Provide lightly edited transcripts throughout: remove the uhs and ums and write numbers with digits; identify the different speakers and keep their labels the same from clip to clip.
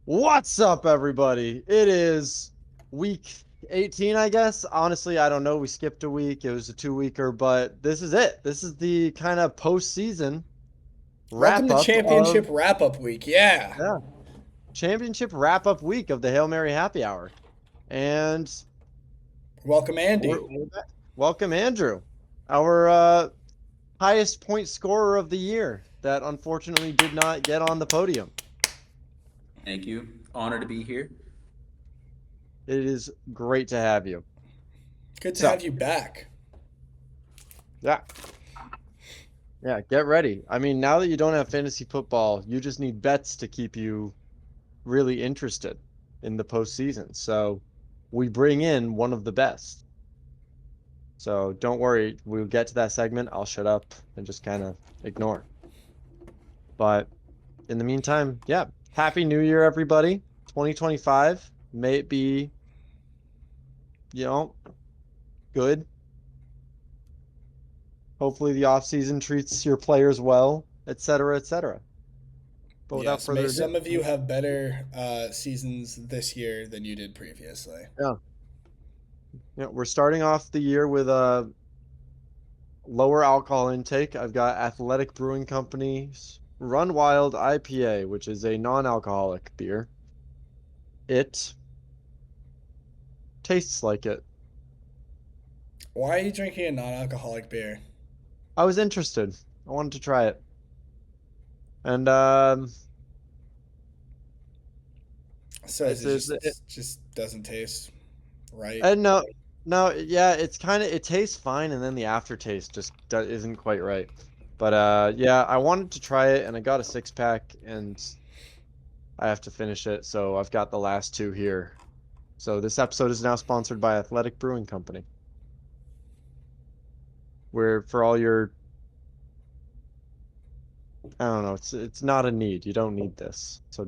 Speaker 1: What's up, everybody? It is week 18, I guess. Honestly, I don't know. We skipped a week. It was a two-weeker, but this is it. This is the kind of postseason
Speaker 2: Welcome
Speaker 1: wrap
Speaker 2: to
Speaker 1: up
Speaker 2: Championship
Speaker 1: of
Speaker 2: Wrap Up Week. Yeah.
Speaker 1: yeah, championship wrap up week of the Hail Mary Happy Hour. And
Speaker 2: Welcome, Andy.
Speaker 1: we're back. Welcome, Andrew, our highest point scorer of the year that unfortunately did not get on the podium.
Speaker 3: Thank you. Honor to be here.
Speaker 1: It is great to have you.
Speaker 2: Good to
Speaker 1: So,
Speaker 2: have you back.
Speaker 1: yeah. Yeah, get ready. I mean, now that you don't have fantasy football, you just need bets to keep you really interested in the postseason. So we bring in one of the best. So don't worry, we'll get to that segment. I'll shut up and just kind of ignore. But in the meantime, yeah, Happy New Year, everybody. 2025. May it be, you know, good. Hopefully the offseason treats your players well, et cetera, et cetera. But without
Speaker 2: Yes, may
Speaker 1: further ado,
Speaker 2: some of you have better seasons this year than you did previously.
Speaker 1: yeah. Yeah, we're starting off the year with a lower alcohol intake. I've got Athletic Brewing Company's Run Wild IPA, which is a non-alcoholic beer. It tastes like it.
Speaker 2: Why are you drinking a non alcoholic beer?
Speaker 1: I was interested. I wanted to try it. And
Speaker 2: So
Speaker 1: it's,
Speaker 2: is it
Speaker 1: it's it,
Speaker 2: just doesn't taste right?
Speaker 1: and no, no, yeah, it's kind of it tastes fine, and then the aftertaste just isn't quite right. But yeah, I wanted to try it, and I got a six pack, and I have to finish it, so I've got the last two here. So this episode is now sponsored by Athletic Brewing Company, where for all your, I don't know, it's not a need. You don't need this. So,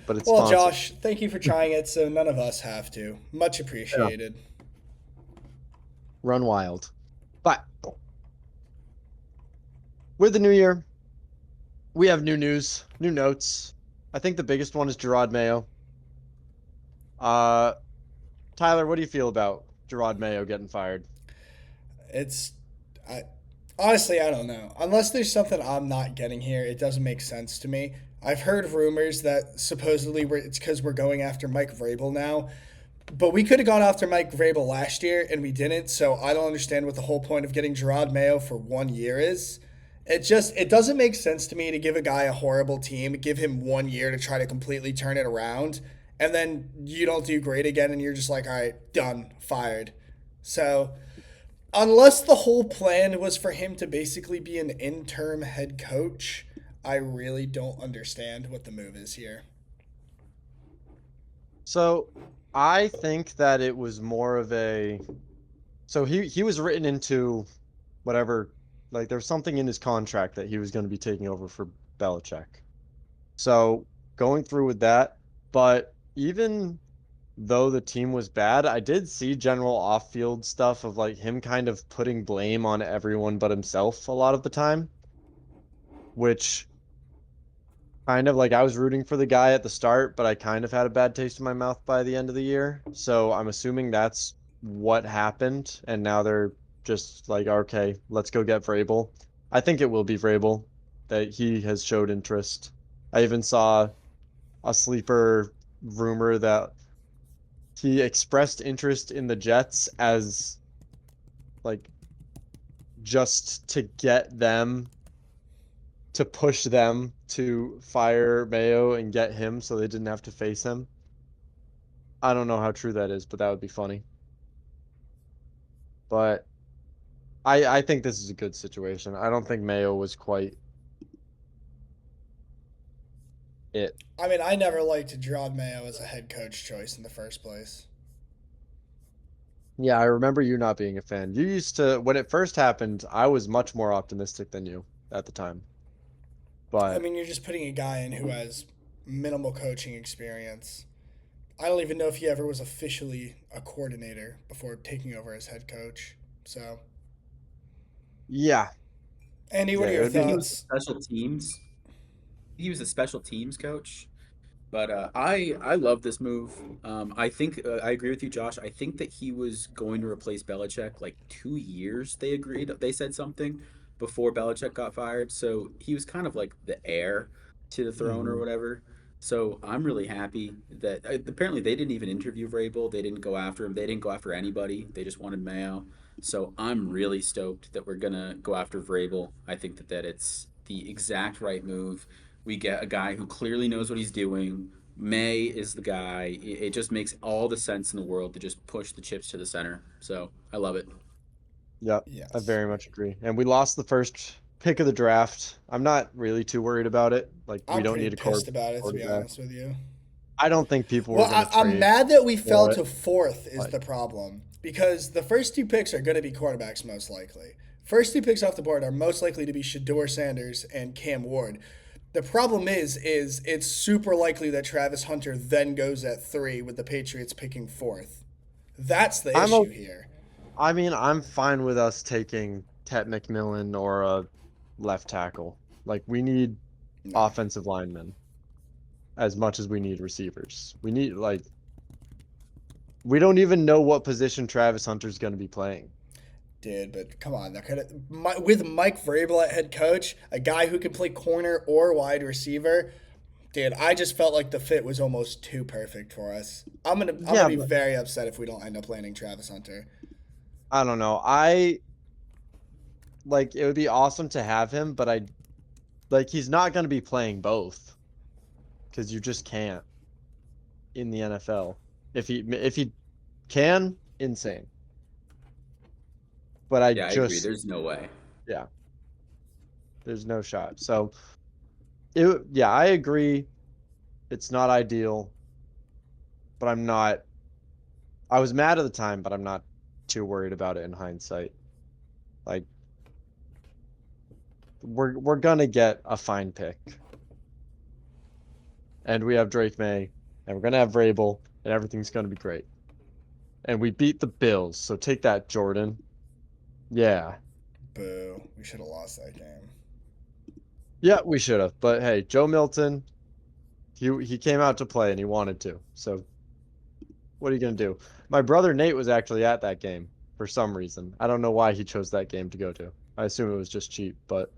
Speaker 1: but it's
Speaker 2: Well,
Speaker 1: sponsored.
Speaker 2: Josh, thank you for trying it so none of us have to. Much
Speaker 1: Yeah.
Speaker 2: appreciated.
Speaker 1: Run wild. But with the new year, we have new news, new notes. I think the biggest one is Gerard Mayo. Uh, Tyler, what do you feel about Gerard Mayo getting fired?
Speaker 2: It's I honestly I don't know. Unless there's something I'm not getting here, it doesn't make sense to me. I've heard rumors that supposedly it's because we're going after Mike Vrabel now, but we could have gone after Mike Vrabel last year and we didn't. So I don't understand what the whole point of getting Gerard Mayo for 1 year is. It doesn't make sense to me to give a guy a horrible team, give him 1 year to try to completely turn it around, and then you don't do great again, and you're just like, all right, done, fired. So unless the whole plan was for him to basically be an interim head coach, I really don't understand what the move is here.
Speaker 1: So I think that it was more of a so he was written into whatever, like there's something in his contract that he was going to be taking over for Belichick. So going through with that, but even though the team was bad, I did see general off-field stuff of like him kind of putting blame on everyone but himself a lot of the time, which kind of like I was rooting for the guy at the start, but I kind of had a bad taste in my mouth by the end of the year. So I'm assuming that's what happened, and now they're just like, okay, let's go get Vrabel. I think it will be Vrabel that he has showed interest. I even saw a sleeper rumor that he expressed interest in the Jets as like just to get them to push them to fire Mayo and get him so they didn't have to face him. I don't know how true that is, but that would be funny. But I think this is a good situation. I don't think Mayo was quite it.
Speaker 2: I mean, I never liked Gerard Mayo as a head coach choice in the first place.
Speaker 1: Yeah, I remember you not being a fan. You used to, when it first happened, I was much more optimistic than you at the time.
Speaker 2: I
Speaker 1: But
Speaker 2: mean, you're just putting a guy in who has minimal coaching experience. I don't even know if he ever was officially a coordinator before taking over as head coach. So,
Speaker 1: yeah,
Speaker 2: Andy, what
Speaker 1: yeah,
Speaker 2: are
Speaker 1: it
Speaker 2: your
Speaker 1: would be
Speaker 3: He was a
Speaker 2: thoughts?
Speaker 3: special teams. He was a special teams coach. But I love this move. I think I agree with you, Josh. I think that he was going to replace Belichick like 2 years. They agreed. They said something before Belichick got fired, so he was kind of like the heir to the throne or
Speaker 1: Hmm.
Speaker 3: whatever. So I'm really happy that apparently they didn't even interview Vrabel. They didn't go after him. They didn't go after anybody. They just wanted Mayo. So I'm really stoked that we're gonna go after Vrabel. I think that it's the exact right move. We get a guy who clearly knows what he's doing. May is the guy. It just makes all the sense in the world to just push the chips to the center. So I love it.
Speaker 1: Yep, I
Speaker 2: Yes.
Speaker 1: very much agree. And we lost the first pick of the draft. I'm not really too worried about it. Like, we
Speaker 2: I'm
Speaker 1: don't
Speaker 2: pretty
Speaker 1: need a
Speaker 2: pissed about it, to be
Speaker 1: quarterback.
Speaker 2: honest with you.
Speaker 1: I don't think people were
Speaker 2: Well,
Speaker 1: going to
Speaker 2: I'm
Speaker 1: trade
Speaker 2: mad that we fell
Speaker 1: for it.
Speaker 2: to fourth is
Speaker 1: Like,
Speaker 2: the problem because the first two picks are going to be quarterbacks most likely. First two picks off the board are most likely to be Shador Sanders and Cam Ward. The problem is it's super likely that Travis Hunter then goes at 3 with the Patriots picking fourth. That's the
Speaker 1: I'm
Speaker 2: issue
Speaker 1: o-
Speaker 2: here.
Speaker 1: I mean, I'm fine with us taking Tet McMillan or a left tackle. Like, we need
Speaker 2: No,
Speaker 1: offensive linemen as much as we need receivers. We need, like, we don't even know what position Travis Hunter's going to be playing.
Speaker 2: dude, but come on, that could with Mike Vrabel at head coach, a guy who can play corner or wide receiver. Dude, I just felt like the fit was almost too perfect for us. I'm gonna
Speaker 1: Yeah,
Speaker 2: be
Speaker 1: but
Speaker 2: very upset if we don't end up landing Travis Hunter.
Speaker 1: I don't know. Like, it would be awesome to have him, but like, he's not going to be playing both because you just can't in the NFL. If he can, insane. But
Speaker 3: Yeah, I agree. There's no way.
Speaker 1: yeah, there's no shot. So yeah, I agree. It's not ideal, but I'm not. I was mad at the time, but I'm not too worried about it in hindsight. Like, we're gonna get a fine pick, and we have Drake May, and we're gonna have Vrabel, and everything's gonna be great. And we beat the Bills, so take that, Jordan. Yeah,
Speaker 2: Boo. We should have lost that game.
Speaker 1: yeah, we should have. But hey, Joe Milton, he came out to play and he wanted to. So what are you gonna do? My brother Nate was actually at that game for some reason. I don't know why he chose that game to go to. I assume it was just cheap, but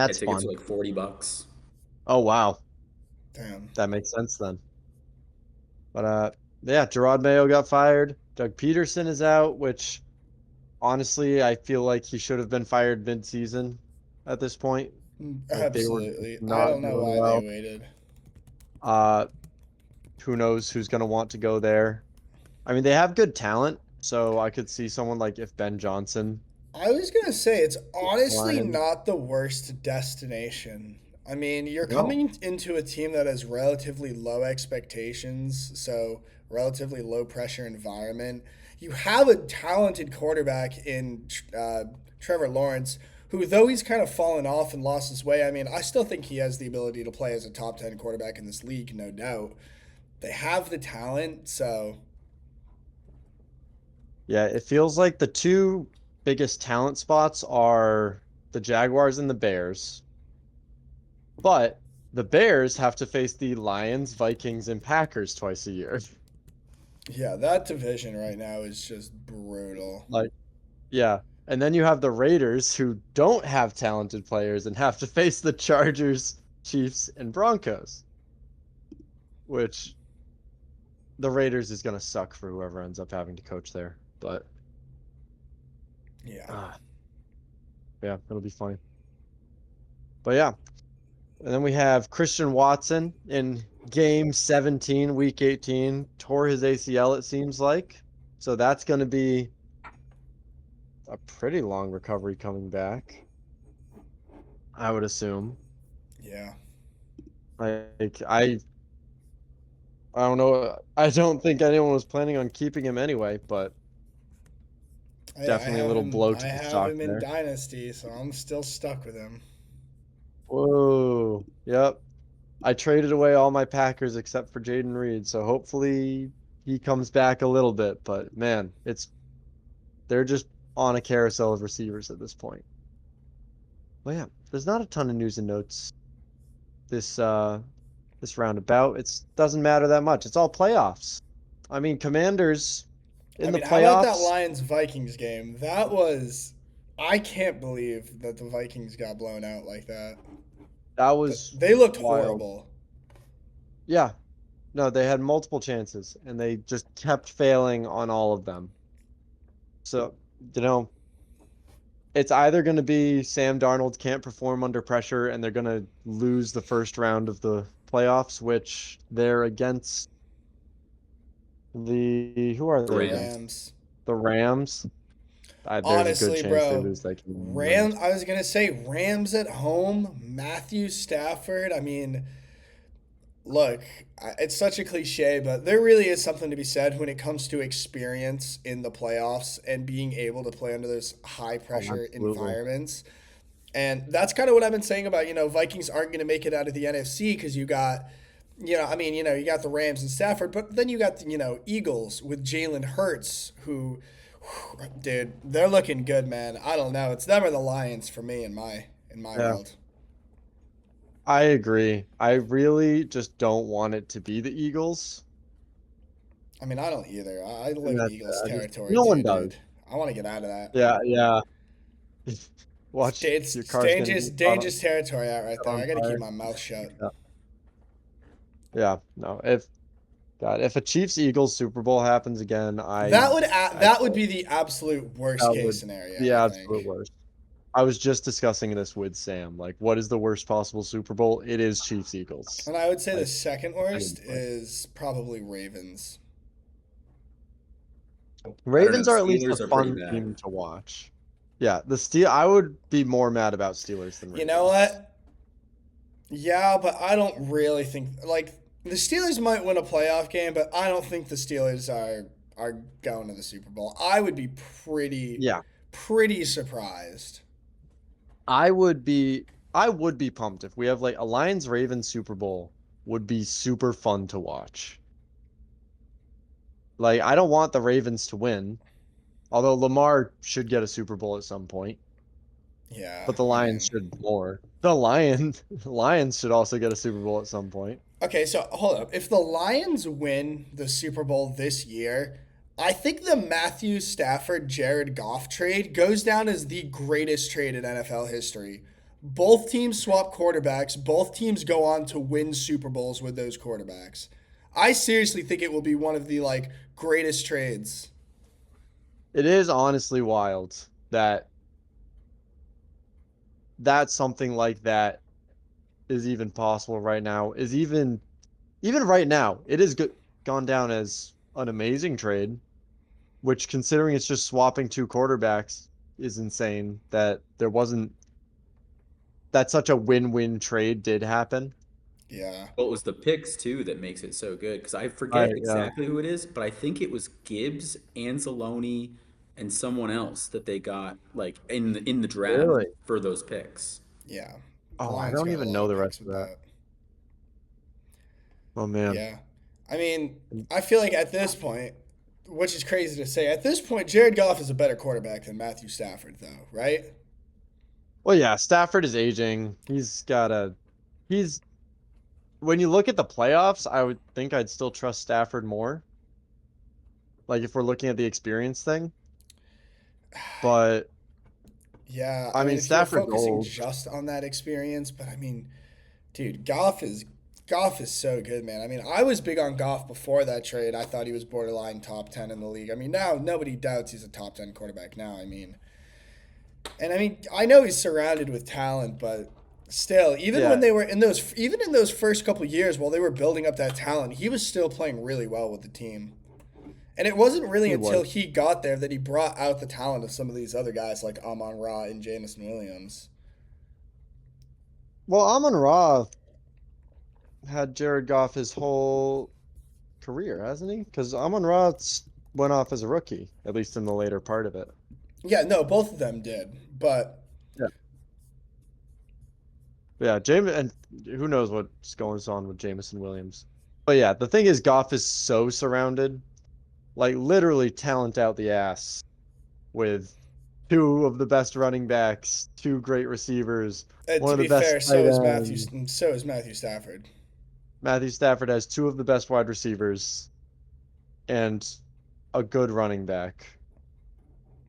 Speaker 3: Yeah,
Speaker 1: that's
Speaker 3: tickets
Speaker 1: fun.
Speaker 3: are like $40.
Speaker 1: Oh wow,
Speaker 2: Damn.
Speaker 1: that makes sense then. But yeah, Gerard Mayo got fired. Doug Peterson is out, which honestly I feel like he should have been fired mid-season at this point. Like, they were
Speaker 2: Absolutely. I
Speaker 1: not
Speaker 2: don't know
Speaker 1: doing
Speaker 2: why they
Speaker 1: well.
Speaker 2: waited.
Speaker 1: Uh, who knows who's gonna want to go there? I mean, they have good talent, so I could see someone like if Ben Johnson.
Speaker 2: I was gonna say it's honestly
Speaker 1: Lion.
Speaker 2: not the worst destination. I mean, you're
Speaker 1: No.
Speaker 2: coming into a team that has relatively low expectations, so relatively low pressure environment. You have a talented quarterback in Trevor Lawrence, who though he's kind of fallen off and lost his way, I mean, I still think he has the ability to play as a top 10 quarterback in this league, no doubt. They have the talent, so
Speaker 1: Yeah, it feels like the two biggest talent spots are the Jaguars and the Bears. But the Bears have to face the Lions, Vikings, and Packers twice a year.
Speaker 2: yeah, that division right now is just brutal.
Speaker 1: Like, yeah. And then you have the Raiders who don't have talented players and have to face the Chargers, Chiefs, and Broncos, which the Raiders is going to suck for whoever ends up having to coach there. But
Speaker 2: Yeah.
Speaker 1: uh, yeah, it'll be funny. But yeah. And then we have Christian Watson in game 17, week 18, tore his ACL, it seems like. So that's going to be a pretty long recovery coming back, I would assume.
Speaker 2: Yeah.
Speaker 1: Like, I don't know. I don't think anyone was planning on keeping him anyway, but definitely a little blow
Speaker 2: I
Speaker 1: to the
Speaker 2: have
Speaker 1: stock
Speaker 2: him in
Speaker 1: there.
Speaker 2: Dynasty, so I'm still stuck with him.
Speaker 1: Whoa. Yep. I traded away all my Packers except for Jaden Reed, so hopefully he comes back a little bit. But man, they're just on a carousel of receivers at this point. Well, yeah, there's not a ton of news and notes this this roundabout. It doesn't matter that much. It's all playoffs. I mean, Commanders in
Speaker 2: I
Speaker 1: the
Speaker 2: mean, how about that
Speaker 1: playoffs.
Speaker 2: Lions Vikings game? That was, I can't believe that the Vikings got blown out like that.
Speaker 1: That was
Speaker 2: They looked
Speaker 1: wild.
Speaker 2: horrible.
Speaker 1: Yeah, no, they had multiple chances and they just kept failing on all of them. So, you know, it's either going to be Sam Darnold can't perform under pressure and they're going to lose the first round of the playoffs, which they're against who are
Speaker 3: The
Speaker 2: The
Speaker 1: they
Speaker 3: Rams.
Speaker 1: against?
Speaker 2: Rams.
Speaker 1: The Rams. There's a good
Speaker 2: Honestly,
Speaker 1: chance they
Speaker 2: bro,
Speaker 1: lose that game.
Speaker 2: Ram. I was gonna say Rams at home. Matthew Stafford. I mean, look, it's such a cliche, but there really is something to be said when it comes to experience in the playoffs and being able to play under those high
Speaker 1: Oh,
Speaker 2: pressure
Speaker 1: absolutely.
Speaker 2: environments. And that's kind of what I've been saying about, Vikings aren't going to make it out of the NFC because you got, you got the Rams and Stafford, but then you got the, Eagles with Jalen Hurts, who, dude, they're looking good, man. I don't know. It's them or the Lions for me in my
Speaker 1: Yeah,
Speaker 2: world.
Speaker 1: I agree. I really just don't want it to be the Eagles.
Speaker 2: I mean, I don't either. I
Speaker 1: And
Speaker 2: live in
Speaker 1: that's
Speaker 2: Eagles territory
Speaker 1: no one
Speaker 2: too,
Speaker 1: does.
Speaker 2: dude. I want to get out of that.
Speaker 1: Yeah, yeah. Watch your
Speaker 2: It's
Speaker 1: car's gonna
Speaker 2: dangerous,
Speaker 1: get caught
Speaker 2: dangerous territory out right
Speaker 1: set
Speaker 2: there.
Speaker 1: on
Speaker 2: I got to keep
Speaker 1: fire.
Speaker 2: my mouth shut.
Speaker 1: Yeah. Yeah, no. If a Chiefs Eagles Super Bowl happens again, I
Speaker 2: That would be the absolute worst
Speaker 1: that
Speaker 2: case
Speaker 1: would
Speaker 2: scenario,
Speaker 1: be
Speaker 2: I
Speaker 1: absolute
Speaker 2: think.
Speaker 1: worst. I was just discussing this with Sam. Like, what is the worst possible Super Bowl? It is Chiefs Eagles.
Speaker 2: And I would say the
Speaker 1: Like,
Speaker 2: second
Speaker 1: I
Speaker 2: worst
Speaker 1: enjoy it.
Speaker 2: is probably Ravens.
Speaker 3: I don't know.
Speaker 1: Ravens are at least a
Speaker 3: Steelers are pretty
Speaker 1: fun
Speaker 3: bad.
Speaker 1: team to watch. Yeah, the Steel. I would be more mad about Steelers than
Speaker 2: You know
Speaker 1: Ravens.
Speaker 2: what? Yeah, but I don't really think like the Steelers might win a playoff game, but I don't think the Steelers are going to the Super Bowl. I would be pretty
Speaker 1: Yeah,
Speaker 2: pretty surprised.
Speaker 1: I would be. I would be pumped if we have like a Lions Ravens Super Bowl. Would be super fun to watch. Like, I don't want the Ravens to win, although Lamar should get a Super Bowl at some point.
Speaker 2: Yeah,
Speaker 1: But the
Speaker 2: I
Speaker 1: Lions
Speaker 2: mean,
Speaker 1: should more. Lions should also get a Super Bowl at some point.
Speaker 2: okay, so hold up. If the Lions win the Super Bowl this year, I think the Matthew Stafford Jared Goff trade goes down as the greatest trade in NFL history. Both teams swap quarterbacks, both teams go on to win Super Bowls with those quarterbacks. I seriously think it will be one of the greatest trades.
Speaker 1: It is honestly wild that something like that is even possible right now. Is even right now, it is gone down as an amazing trade, which considering it's just swapping two quarterbacks is insane that there wasn't that such a win-win trade did happen.
Speaker 2: Yeah.
Speaker 3: Well, it was the picks too that makes it so good because I
Speaker 1: Right,
Speaker 3: forget
Speaker 1: yeah.
Speaker 3: exactly who it is, but I think it was Gibbs, Anzalone, and someone else that they got like in the draft
Speaker 1: Really?
Speaker 3: for those picks.
Speaker 2: Yeah. The
Speaker 1: Oh, I
Speaker 2: Lions
Speaker 1: don't
Speaker 2: got a
Speaker 1: even
Speaker 2: lot
Speaker 1: know
Speaker 2: of
Speaker 1: the
Speaker 2: picks
Speaker 1: rest of
Speaker 2: with
Speaker 1: that.
Speaker 2: that.
Speaker 1: Oh man.
Speaker 2: Yeah. I mean, I feel like at this point, which is crazy to say, at this point, Jared Goff is a better quarterback than Matthew Stafford, though, right?
Speaker 1: Well, yeah, Stafford is aging. He's when you look at the playoffs, I would think I'd still trust Stafford more. Like if we're looking at the experience thing. But
Speaker 2: Yeah,
Speaker 1: I
Speaker 2: I mean,
Speaker 1: mean,
Speaker 2: if you're
Speaker 1: Stafford's
Speaker 2: focusing
Speaker 1: old.
Speaker 2: just on that experience, but I mean, dude, Goff is so good, man. I mean, I was big on Goff before that trade. I thought he was borderline top 10 in the league. I mean, now nobody doubts he's a top 10 quarterback now. I mean, I know he's surrounded with talent, but still,
Speaker 1: Yeah,
Speaker 2: even in those first couple years while they were building up that talent, he was still playing really well with the team. And it wasn't really
Speaker 1: he
Speaker 2: until
Speaker 1: was.
Speaker 2: he got there that he brought out the talent of some of these other guys like Amon Ra and Jamison Williams.
Speaker 1: Well, Amon Ra had Jared Goff his whole career, hasn't he? Because Amon Ra went off as a rookie, at least in the later part of it.
Speaker 2: Yeah, no, both of them did. But
Speaker 1: Yeah. Yeah, James, and who knows what's going on with Jamison Williams. But yeah, the thing is, Goff is so surrounded, like literally talent out the ass, with two of the best running backs, two great receivers, one
Speaker 2: to
Speaker 1: of the
Speaker 2: be
Speaker 1: best
Speaker 2: fair,
Speaker 1: tight ends.
Speaker 2: So is Matthew Stafford.
Speaker 1: Matthew Stafford has two of the best wide receivers and a good running back.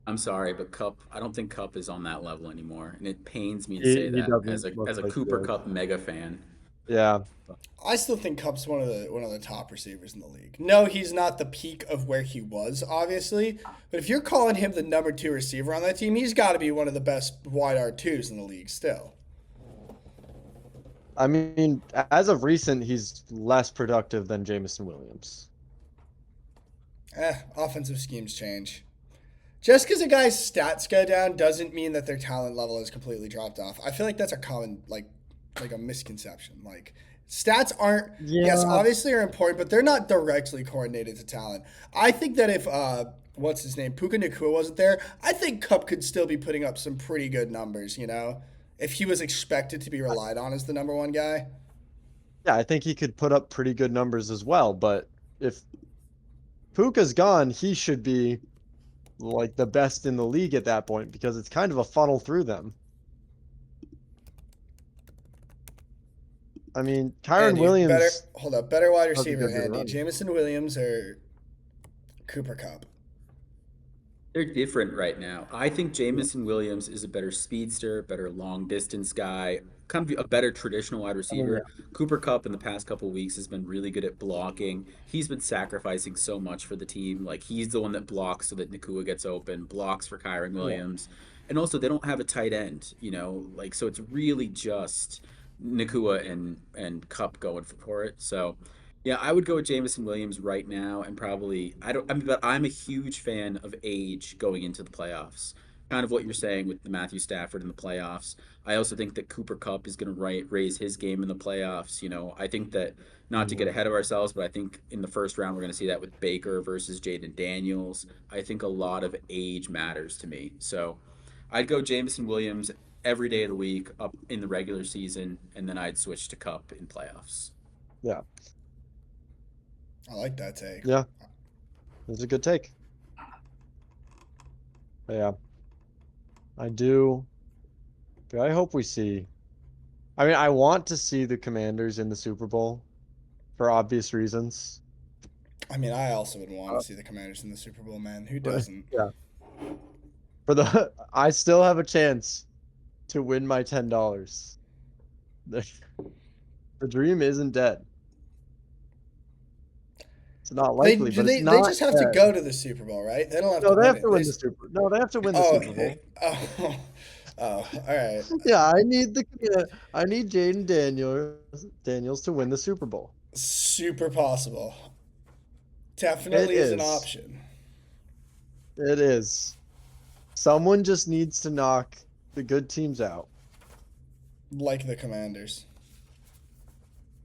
Speaker 3: I'm sorry, but I don't think Cup is on that level anymore, and it pains me to
Speaker 1: He,
Speaker 3: say
Speaker 1: he
Speaker 3: that as
Speaker 1: doesn't look
Speaker 3: a
Speaker 1: like he
Speaker 3: Cooper
Speaker 1: is.
Speaker 3: Cup mega fan.
Speaker 1: Yeah.
Speaker 2: I still think Cup's one of the top receivers in the league. No, he's not the peak of where he was, obviously. But if you're calling him the number 2 receiver on that team, he's got to be one of the best wide R2s in the league still.
Speaker 1: I mean, as of recent, he's less productive than Jamison Williams.
Speaker 2: Offensive schemes change. Just because a guy's stats go down doesn't mean that their talent level is completely dropped off. I feel like that's a common like a misconception. Like stats aren't yes,
Speaker 1: Yeah.
Speaker 2: obviously are important, but they're not directly coordinated to talent. I think that if what's his name, Puka Nakua wasn't there, I think Cup could still be putting up some pretty good numbers, you know? If he was expected to be relied on as the number 1 guy.
Speaker 1: Yeah, I think he could put up pretty good numbers as well. But if Puka's gone, he should be like the best in the league at that point because it's kind of a funnel through them. I mean, Kyron
Speaker 2: Andy, better
Speaker 1: Williams
Speaker 2: hold up, better wide
Speaker 1: doesn't
Speaker 2: receiver,
Speaker 1: go to the
Speaker 2: Andy.
Speaker 1: run.
Speaker 2: Jamison Williams or Cooper Cup?
Speaker 3: They're different right now. I think Jamison Williams is a better speedster, better long distance guy, kind of a better traditional wide
Speaker 1: I mean,
Speaker 3: receiver. Cooper Cup in the past couple of weeks has been really good at blocking. He's been sacrificing so much for the team. Like he's the one that blocks so that Nakua gets open, blocks for Kyron
Speaker 1: yeah.
Speaker 3: Williams. And also they don't have a tight end, like so it's really just Nakua and Cup going for it. So yeah, I would go with Jamison Williams right now, and probably I mean, but I'm a huge fan of age going into the playoffs. Kind of what you're saying with the Matthew Stafford in the playoffs. I also think that Cooper Cup is going to raise his game in the playoffs. I think that not to get
Speaker 1: Mhm.
Speaker 3: ahead of ourselves, but I think in the first round we're going to see that with Baker versus Jaden Daniels. I think a lot of age matters to me, so I'd go Jamison Williams every day of the week up in the regular season, and then I'd switch to Cup in playoffs.
Speaker 1: Yeah.
Speaker 2: I like that take.
Speaker 1: Yeah. It's a good take. But yeah. I do. But I hope we see. I mean, I want to see the Commanders in the Super Bowl for obvious reasons.
Speaker 2: I mean, I also would want to see the Commanders in the Super Bowl, man. Who
Speaker 1: But
Speaker 2: doesn't?
Speaker 1: yeah. I still have a chance to win my $10. The dream isn't dead. It's not likely, but it's
Speaker 2: They
Speaker 1: not
Speaker 2: just have to
Speaker 1: dead.
Speaker 2: go to the Super Bowl, right? They don't have
Speaker 1: No,
Speaker 2: to
Speaker 1: they
Speaker 2: win
Speaker 1: have
Speaker 2: it.
Speaker 1: to win the Super. No, they have to win the
Speaker 2: Oh,
Speaker 1: Super Bowl.
Speaker 2: oh, all right.
Speaker 1: Yeah, I need Jaden Daniels to win the Super Bowl.
Speaker 2: Super possible. Definitely
Speaker 1: It
Speaker 2: is an
Speaker 1: is.
Speaker 2: option.
Speaker 1: It is. Someone just needs to knock the good teams out.
Speaker 2: Like the Commanders.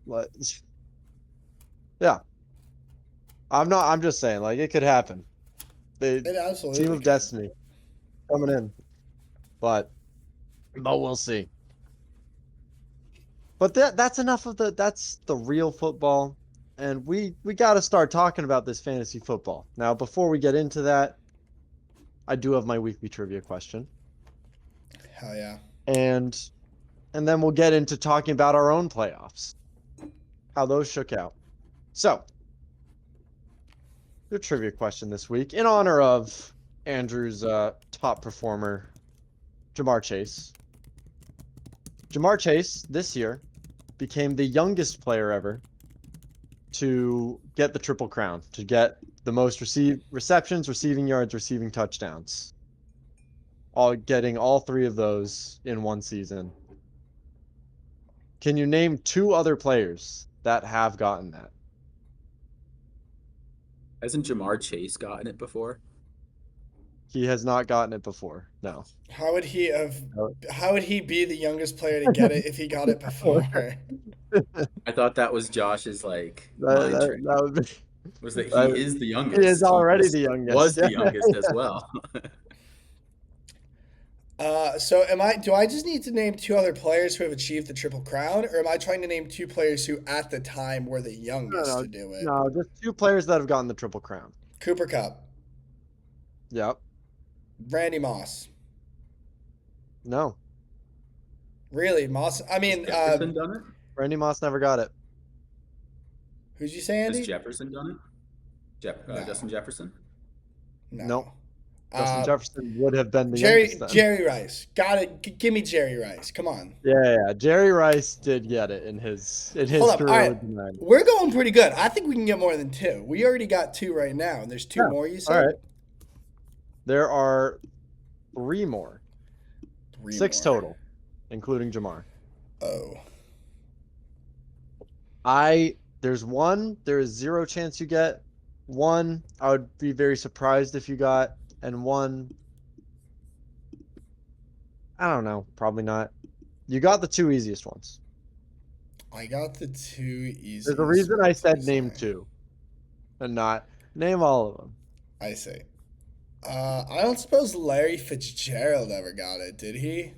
Speaker 1: Like, yeah. I'm just saying, like it could happen. The
Speaker 2: It absolutely
Speaker 1: team of
Speaker 2: can.
Speaker 1: destiny coming in. But we'll see. But that's enough of that's the real football. And we got to start talking about this fantasy football. Now, before we get into that, I do have my weekly trivia question.
Speaker 2: Hell yeah.
Speaker 1: And then we'll get into talking about our own playoffs. How those shook out. So, your trivia question this week in honor of Andrew's top performer, Ja'Marr Chase. Ja'Marr Chase this year became the youngest player ever to get the Triple Crown, to get the most receptions, receiving yards, receiving touchdowns. Getting all three of those in one season. Can you name two other players that have gotten that?
Speaker 3: Hasn't Jamar Chase gotten it before?
Speaker 1: He has not gotten it before. No.
Speaker 2: How would he have?
Speaker 1: No.
Speaker 2: How would he be the youngest player to get it if he got it before?
Speaker 3: I thought that was Josh's like
Speaker 1: That,
Speaker 3: mind trick.
Speaker 1: that would be.
Speaker 3: Was that
Speaker 1: That-
Speaker 3: he is the
Speaker 1: He
Speaker 3: youngest?
Speaker 1: is already
Speaker 3: was,
Speaker 1: the youngest.
Speaker 3: Was the youngest as well.
Speaker 2: So am I? Do I just need to name two other players who have achieved the Triple Crown, or am I trying to name two players who at the time were the youngest
Speaker 1: No,
Speaker 2: to do it?
Speaker 1: No, just two players that have gotten the Triple Crown.
Speaker 2: Cooper Cup,
Speaker 1: Yep.
Speaker 2: Randy Moss.
Speaker 1: No.
Speaker 2: Really, Moss? I mean,
Speaker 3: Jefferson done it?
Speaker 1: Randy Moss never got it.
Speaker 2: Who'd you say,
Speaker 3: Has
Speaker 2: Andy?
Speaker 3: Jefferson done it?
Speaker 2: No,
Speaker 3: Justin Jefferson?
Speaker 1: Nope.
Speaker 2: no.
Speaker 1: Justin
Speaker 2: Uh,
Speaker 1: Jefferson would have been the youngest
Speaker 2: Jerry
Speaker 1: then.
Speaker 2: Jerry Rice. Got it. Give me Jerry Rice. Come on.
Speaker 1: Yeah. Jerry Rice did get it in
Speaker 2: Hold
Speaker 1: his
Speaker 2: up. All
Speaker 1: career
Speaker 2: right.
Speaker 1: with the Niners.
Speaker 2: We're going pretty good. I think we can get more than two. We already got two right now, and there's two
Speaker 1: Yeah.
Speaker 2: more, you
Speaker 1: All
Speaker 2: said?
Speaker 1: right. There are 3 more.
Speaker 2: Three
Speaker 1: 6
Speaker 2: more.
Speaker 1: total, including Jamar.
Speaker 2: Oh.
Speaker 1: There's one, there is 0 chance you get. One, I would be very surprised if you got, and one, I don't know, probably not. You got the 2 easiest ones.
Speaker 2: I got the two easiest.
Speaker 1: There's a reason I
Speaker 2: ones,
Speaker 1: said
Speaker 2: you
Speaker 1: name
Speaker 2: say.
Speaker 1: 2 and not name all of them.
Speaker 2: I see. I don't suppose Larry Fitzgerald ever got it, did he?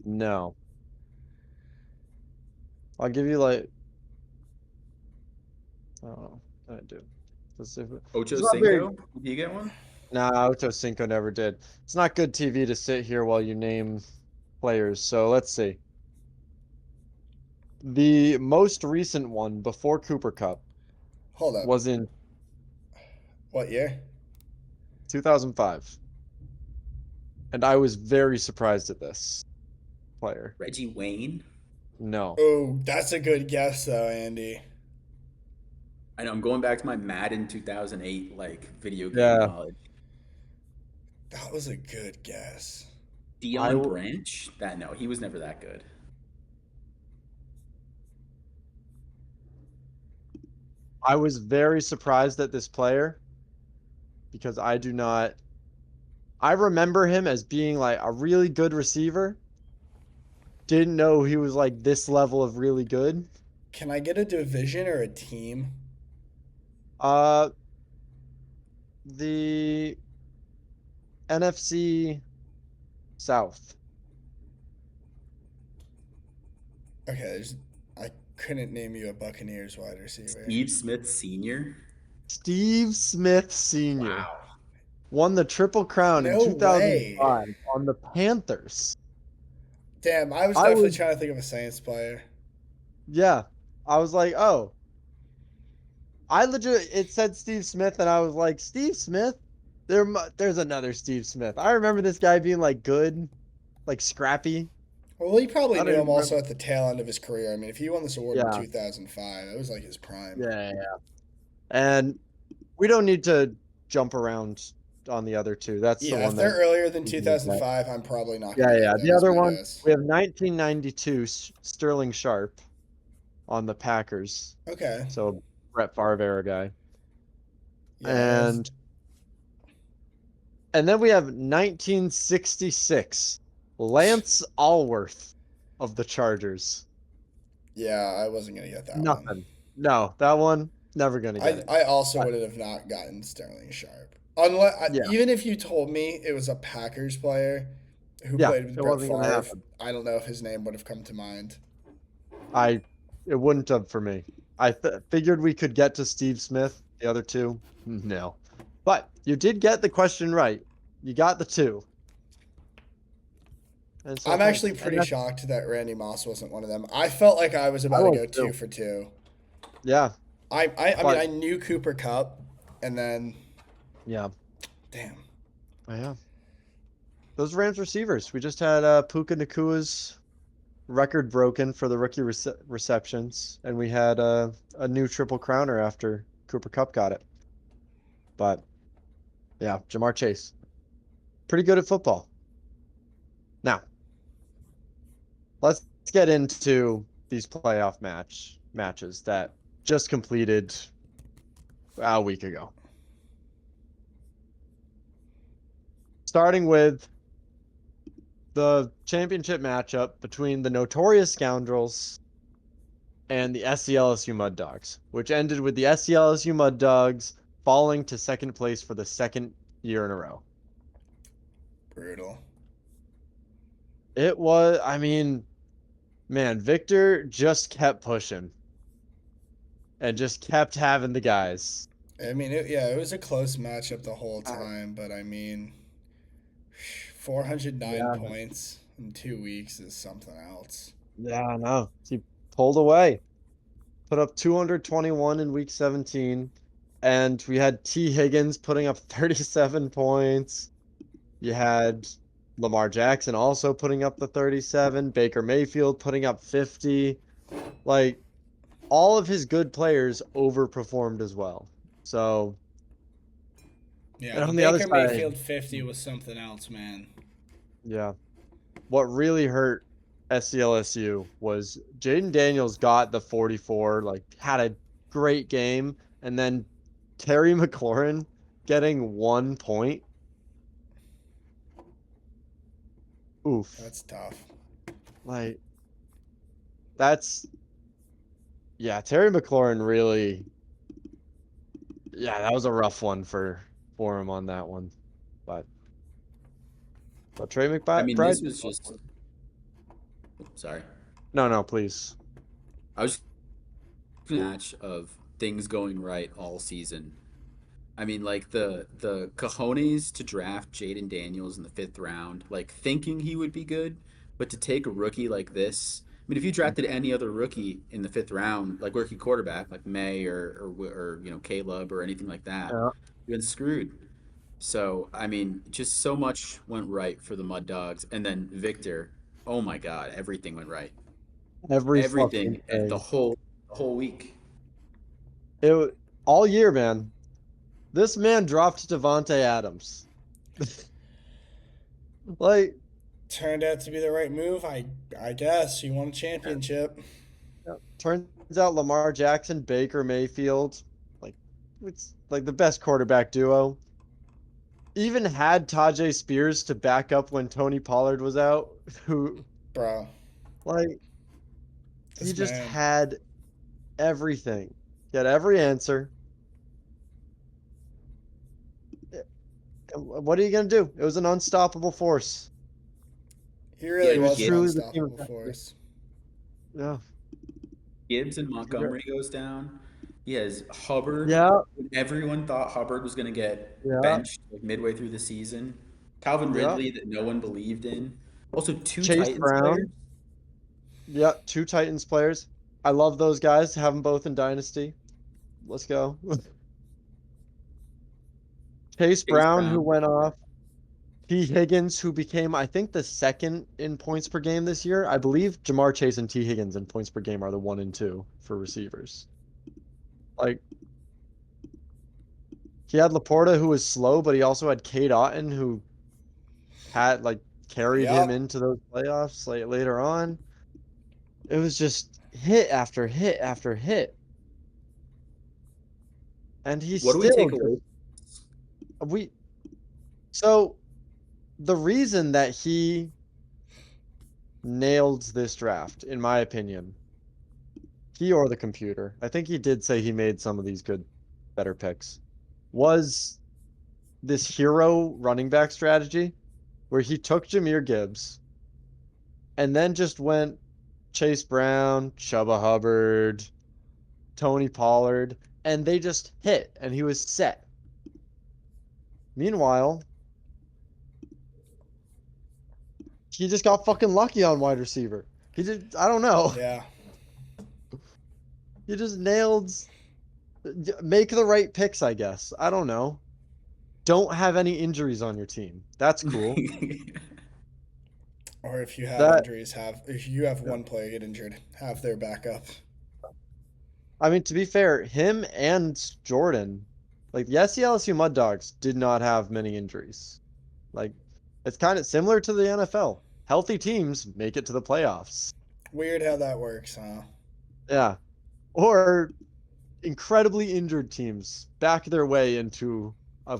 Speaker 1: No. I'll give you like, I don't know. I do.
Speaker 3: Ocho
Speaker 1: It's not very.
Speaker 3: Cinco? Did you get one?
Speaker 1: Nah, Ocho Cinco never did. It's not good TV to sit here while you name players. So let's see. The most recent one before Cooper Cup
Speaker 2: Hold up.
Speaker 1: was in
Speaker 2: What year?
Speaker 1: 2005. And I was very surprised at this player.
Speaker 3: Reggie Wayne?
Speaker 1: No.
Speaker 2: Oh, that's a good guess, though, Andy.
Speaker 3: I know I'm going back to my Madden 2008 like video game
Speaker 1: Yeah.
Speaker 3: knowledge.
Speaker 2: That was a good guess.
Speaker 3: Dion Branch? No, he was never that good.
Speaker 1: I was very surprised at this player because I remember him as being like a really good receiver. Didn't know he was like this level of really good.
Speaker 2: Can I get a division or a team?
Speaker 1: The NFC South.
Speaker 2: Okay, I couldn't name you a Buccaneers wide receiver.
Speaker 3: Steve Smith Sr.
Speaker 1: Steve Smith Sr.
Speaker 3: Wow.
Speaker 1: won the Triple Crown in
Speaker 2: No
Speaker 1: 2005
Speaker 2: way.
Speaker 1: on the Panthers.
Speaker 2: Damn, I was
Speaker 1: I
Speaker 2: definitely
Speaker 1: was-
Speaker 2: trying to think of a Saints player.
Speaker 1: Yeah. I was like, oh. It said Steve Smith, and I was like, Steve Smith? There's another Steve Smith. I remember this guy being like good, like scrappy.
Speaker 2: Well, he probably
Speaker 1: I don't
Speaker 2: knew him
Speaker 1: even
Speaker 2: also at the tail end of his career. I mean, if he won this award
Speaker 1: Yeah.
Speaker 2: in 2005, that was like his prime.
Speaker 1: Yeah. And we don't need to jump around on the other two. That's the
Speaker 2: Yeah,
Speaker 1: one
Speaker 2: if they're
Speaker 1: that.
Speaker 2: earlier than
Speaker 1: you can get.
Speaker 2: 2005, I'm probably not
Speaker 1: Yeah,
Speaker 2: going to
Speaker 1: yeah.
Speaker 2: get
Speaker 1: The
Speaker 2: that as
Speaker 1: other
Speaker 2: my
Speaker 1: one,
Speaker 2: guess.
Speaker 1: we have 1992 Sterling Sharp on the Packers.
Speaker 2: Okay.
Speaker 1: So Brett Favre era guy.
Speaker 2: Yeah,
Speaker 1: And then we have 1966 Lance Allworth of the Chargers.
Speaker 2: yeah, I wasn't going to get that one.
Speaker 1: Nothing. No, that one never gonna get it.
Speaker 2: I also would have not gotten Sterling Sharp. Unless,
Speaker 1: Yeah.
Speaker 2: even if you told me it was a Packers player who
Speaker 1: Yeah,
Speaker 2: played with
Speaker 1: it
Speaker 2: Brett
Speaker 1: wasn't gonna
Speaker 2: Favre,
Speaker 1: happen.
Speaker 2: I don't know if his name would have come to mind.
Speaker 1: It wouldn't have for me. I figured we could get to Steve Smith. The other two, no. But you did get the question right. You got the 2. And so
Speaker 2: I'm
Speaker 1: thanks.
Speaker 2: actually
Speaker 1: And
Speaker 2: pretty
Speaker 1: that's-
Speaker 2: shocked that Randy Moss wasn't one of them. I felt like I was about to
Speaker 1: was
Speaker 2: go
Speaker 1: too.
Speaker 2: 2 for 2.
Speaker 1: Yeah,
Speaker 2: I mean,
Speaker 1: But-
Speaker 2: I knew Cooper Cup, and then,
Speaker 1: yeah.
Speaker 2: damn.
Speaker 1: Oh, yeah. Those Rams receivers. We just had Puka Nakua's record broken for the rookie receptions, and we had a new Triple Crowner after Cooper Cup got it. But yeah, Jamar Chase, pretty good at football. Now, let's get into these playoff matches that just completed a week ago. Starting with the championship matchup between the Notorious Scoundrels and the SCLSU Mud Dogs, which ended with the SCLSU Mud Dogs falling to second place for the second year in a row.
Speaker 2: Brutal.
Speaker 1: It was, I mean, man, Victor just kept pushing and just kept having the guys.
Speaker 2: I mean, it was a close matchup the whole time, but I mean, 409
Speaker 1: Yeah.
Speaker 2: points in 2 weeks is something else.
Speaker 1: Yeah, I know. He pulled away. put up 221 in week 17. And we had T. Higgins putting up 37 points. You had Lamar Jackson also putting up the 37. Baker Mayfield putting up 50. Like, all of his good players overperformed as well. So,
Speaker 2: Yeah,
Speaker 1: and
Speaker 2: the
Speaker 1: on the other
Speaker 2: Baker
Speaker 1: side,
Speaker 2: Mayfield 50 was something else, man.
Speaker 1: yeah, what really hurt SCLSU was Jaden Daniels got the 44, like, had a great game, and then Terry McLaurin getting 1 point. Oof.
Speaker 2: That's tough.
Speaker 1: Like, that's, yeah, Terry McLaurin really, yeah, that was a rough one for him on that one. But Trey
Speaker 3: I mean, this
Speaker 1: McBride,
Speaker 3: was just. Sorry.
Speaker 1: no, please.
Speaker 3: I was match of things going right all season. I mean, like the cojones to draft Jaden Daniels in the 5th round, like thinking he would be good, but to take a rookie like this. I mean, if you drafted any other rookie in the 5th round, like rookie quarterback, like May or Caleb or anything like that,
Speaker 1: Yeah.
Speaker 3: you've been screwed. So I mean, just so much went right for the Mud Dogs, and then Victor. Oh my God, everything went right.
Speaker 1: Every fucking
Speaker 3: Everything the
Speaker 1: thing.
Speaker 3: whole week.
Speaker 1: It all year, man. This man dropped Devonte Adams. Like,
Speaker 2: Turned out to be the right move. I guess he won a championship.
Speaker 1: turns out Lamar Jackson, Baker Mayfield, like it's like the best quarterback duo. Even had Tajay Spears to back up when Tony Pollard was out, who
Speaker 2: Bro,
Speaker 1: like he
Speaker 2: this
Speaker 1: just
Speaker 2: man.
Speaker 1: had everything. He had every answer. What are you gonna do? It was an unstoppable force.
Speaker 2: He
Speaker 3: Yeah,
Speaker 2: really
Speaker 1: It was
Speaker 2: was an
Speaker 1: truly the team of
Speaker 2: unstoppable
Speaker 1: destiny.
Speaker 2: force.
Speaker 1: Yeah.
Speaker 3: Gibbs and Montgomery goes down. He has Hubbard.
Speaker 1: Yeah.
Speaker 3: Everyone thought Hubbard was going to get
Speaker 1: Yeah.
Speaker 3: benched like midway through the season. Calvin
Speaker 1: Yeah.
Speaker 3: Ridley that no one believed in. Also, two
Speaker 1: Chase
Speaker 3: Titans players.
Speaker 1: Brown. Yeah, two Titans players. I love those guys. Have them both in Dynasty. Let's go. Chase
Speaker 3: Chase
Speaker 1: Brown, who
Speaker 3: Brown.
Speaker 1: went off. T. Higgins, who became, I think, the second in points per game this year. I believe Jamar Chase and T. Higgins in points per game are the 1 and 2 for receivers. Like, he had Laporta, who was slow, but he also had Cade Otton, who had, like, carried him
Speaker 2: Yep.
Speaker 1: into those playoffs like, later on. It was just hit after hit after hit. And he's
Speaker 3: What do we
Speaker 1: still
Speaker 3: take
Speaker 1: just,
Speaker 3: away?
Speaker 1: we, so the reason that he nailed this draft, in my opinion, he or the computer, I think he did say he made some of these better picks, was this hero running back strategy where he took Jahmyr Gibbs and then just went Chase Brown, Chuba Hubbard, Tony Pollard, and they just hit, and he was set. Meanwhile, he just got fucking lucky on wide receiver. He just, I don't know.
Speaker 2: Yeah.
Speaker 1: He just nailed, make the right picks, I guess. I don't know. Don't have any injuries on your team. That's cool.
Speaker 2: Or if you have
Speaker 1: That,
Speaker 2: injuries, if you have one player get injured, have their backup.
Speaker 1: I mean, to be fair, him and Jordan, like the SCLSU Mud Dogs did not have many injuries. Like, it's kind of similar to the NFL. Healthy teams make it to the playoffs.
Speaker 2: Weird how that works, huh?
Speaker 1: Yeah. Or incredibly injured teams back their way into a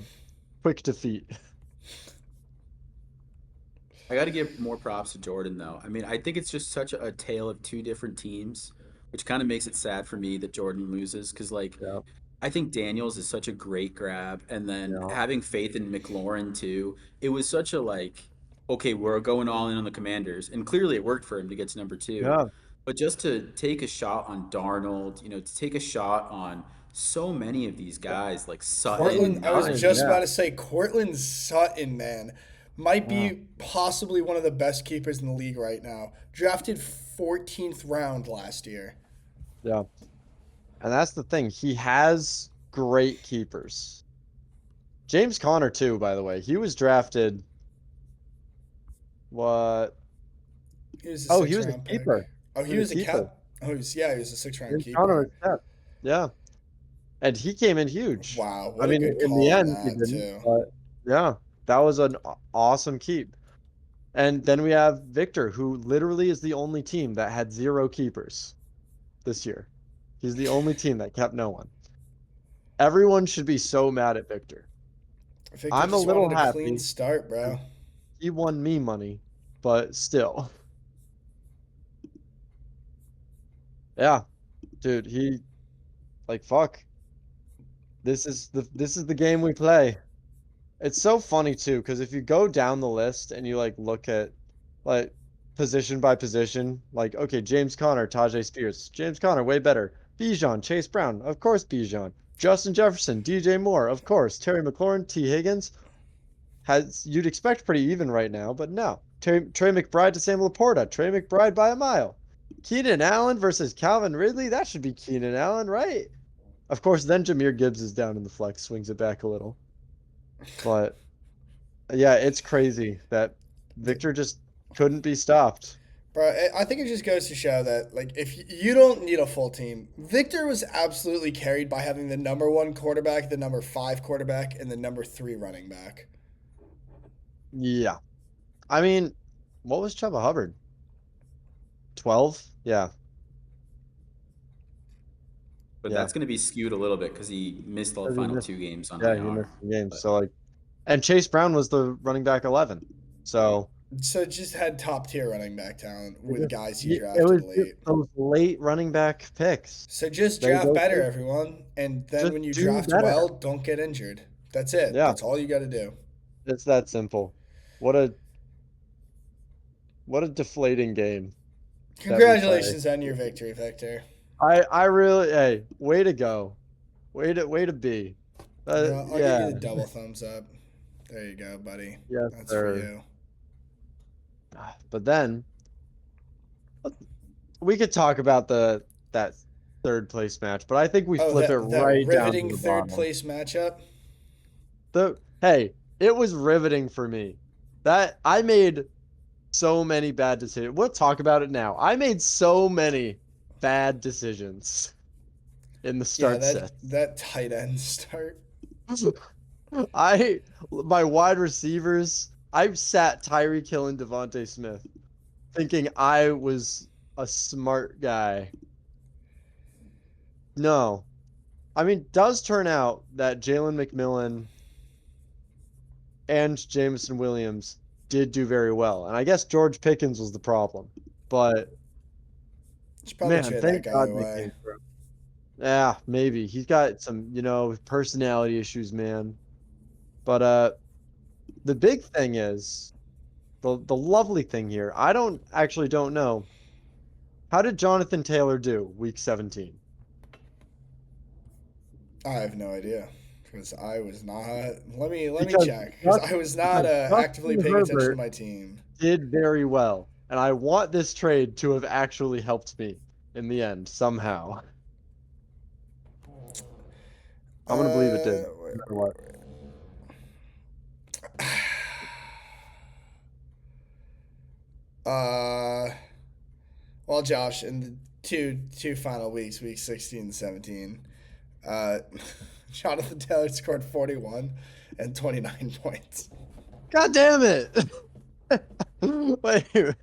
Speaker 1: quick defeat.
Speaker 3: I got to give more props to Jordan, though. I mean, I think it's just such a tale of two different teams, which kind of makes it sad for me that Jordan loses because, like,
Speaker 1: Yeah.
Speaker 3: I think Daniels is such a great grab, and then
Speaker 1: Yeah.
Speaker 3: having faith in McLaurin too. It was such a like, okay, we're going all in on the Commanders, and clearly it worked for him to get to number 2.
Speaker 1: Yeah.
Speaker 3: But just to take a shot on Darnold, to take a shot on so many of these guys like Sutton,
Speaker 2: Cortland, I was
Speaker 1: Sutton,
Speaker 2: just
Speaker 1: yeah.
Speaker 2: about to say Cortland Sutton, man, might
Speaker 1: Yeah.
Speaker 2: be possibly one of the best keepers in the league right now. Drafted 14th round last year.
Speaker 1: Yeah. And that's the thing. He has great keepers. James Conner too, by the way. He was drafted what?
Speaker 2: He was a
Speaker 1: Oh, he
Speaker 2: six
Speaker 1: was a
Speaker 2: round pick.
Speaker 1: keeper.
Speaker 2: Oh,
Speaker 1: He
Speaker 2: he
Speaker 1: was a
Speaker 2: was a
Speaker 1: keeper.
Speaker 2: cap. Oh, he was a 6 round
Speaker 1: James Conner was
Speaker 2: keeper.
Speaker 1: kept. Yeah. And he came in huge.
Speaker 2: Wow,
Speaker 1: I
Speaker 2: what a
Speaker 1: mean,
Speaker 2: good
Speaker 1: in the
Speaker 2: call on
Speaker 1: end, he
Speaker 2: that
Speaker 1: didn't,
Speaker 2: too.
Speaker 1: but yeah, that was an awesome keep. And then we have Victor, who literally is the only team that had 0 keepers this year. He's the only team that kept no one. Everyone should be so mad at Victor.
Speaker 2: Victor
Speaker 1: I'm a
Speaker 2: just
Speaker 1: little
Speaker 2: wanted a clean
Speaker 1: happy
Speaker 2: start,
Speaker 1: because
Speaker 2: bro.
Speaker 1: he won me money, but still. Yeah, dude, he like fuck. This is the game we play. It's so funny too, because if you go down the list and you like look at like position by position, like okay, James Conner, Tajay Spears, James Conner way better. Bijan, Chase Brown, of course Bijan. Justin Jefferson, DJ Moore, of course. Terry McLaurin, T. Higgins. Has you'd expect pretty even right now, but no. Trey McBride to Sam Laporta. Trey McBride by a mile. Keenan Allen versus Calvin Ridley. That should be Keenan Allen, right? Of course, then Jameer Gibbs is down in the flex, swings it back a little. But yeah, it's crazy that Victor just couldn't be stopped.
Speaker 2: Bro, I think it just goes to show that like if you don't need a full team, Victor was absolutely carried by having the number 1 quarterback, the number 5 quarterback, and the number 3 running back.
Speaker 1: Yeah. I mean, what was Chuba Hubbard? 12? Yeah.
Speaker 3: But
Speaker 1: Yeah.
Speaker 3: that's going to be skewed a little bit because he missed the
Speaker 1: Because he
Speaker 3: final
Speaker 1: missed,
Speaker 3: 2 games on
Speaker 1: yeah, he
Speaker 3: IR.
Speaker 1: missed the game.
Speaker 3: But
Speaker 1: So like, and Chase Brown was the running back 11. So
Speaker 2: So it just had top tier running back talent with guys he
Speaker 1: it
Speaker 2: drafted
Speaker 1: was just
Speaker 2: late.
Speaker 1: those late running back picks.
Speaker 2: So just
Speaker 1: They
Speaker 2: draft
Speaker 1: go
Speaker 2: better,
Speaker 1: quick.
Speaker 2: everyone. And then
Speaker 1: Just
Speaker 2: when you
Speaker 1: do
Speaker 2: draft
Speaker 1: better.
Speaker 2: well, don't get injured. That's it.
Speaker 1: Yeah,
Speaker 2: That's all you got to do.
Speaker 1: it's that simple. What a deflating game that we play.
Speaker 2: Congratulations on your victory, Victor.
Speaker 1: I really, hey, way to go. Way to be.
Speaker 2: I'll give
Speaker 1: Yeah.
Speaker 2: you the double thumbs up. There you go, buddy.
Speaker 1: Yes,
Speaker 2: That's
Speaker 1: sir.
Speaker 2: for you.
Speaker 1: But then we could talk about that third place match, but I think we
Speaker 2: Oh,
Speaker 1: flip it
Speaker 2: that
Speaker 1: right down to
Speaker 2: riveting
Speaker 1: the
Speaker 2: third
Speaker 1: bottom.
Speaker 2: place matchup.
Speaker 1: Hey, it was riveting for me. That I made so many bad decisions. We'll talk about it now. I made so many bad decisions in the
Speaker 2: Yeah,
Speaker 1: start set.
Speaker 2: that tight end start.
Speaker 1: My wide receivers, I sat Tyreek Hill and Devontae Smith thinking I was a smart guy. No. I mean, does turn out that Jalen McMillan and Jameson Williams did do very well. And I guess George Pickens was the problem. But
Speaker 2: Should probably
Speaker 1: man,
Speaker 2: trade
Speaker 1: thank
Speaker 2: that guy
Speaker 1: God they
Speaker 2: away.
Speaker 1: came through. Yeah, maybe. He's got some, personality issues, man. But the big thing is the lovely thing here. I don't know. How did Jonathan Taylor do week 17?
Speaker 2: I have no idea because I was not. Let me
Speaker 1: Because
Speaker 2: check because I was not actively
Speaker 1: Justin
Speaker 2: paying attention to
Speaker 1: Herbert
Speaker 2: my team.
Speaker 1: did very well. And I want this trade to have actually helped me in the end somehow. I'm gonna believe it did. No matter what.
Speaker 2: Well, Josh, in the two final weeks, week 16 and 17, uh, Jonathan Taylor scored 41 and 29 points.
Speaker 1: God damn it! Wait.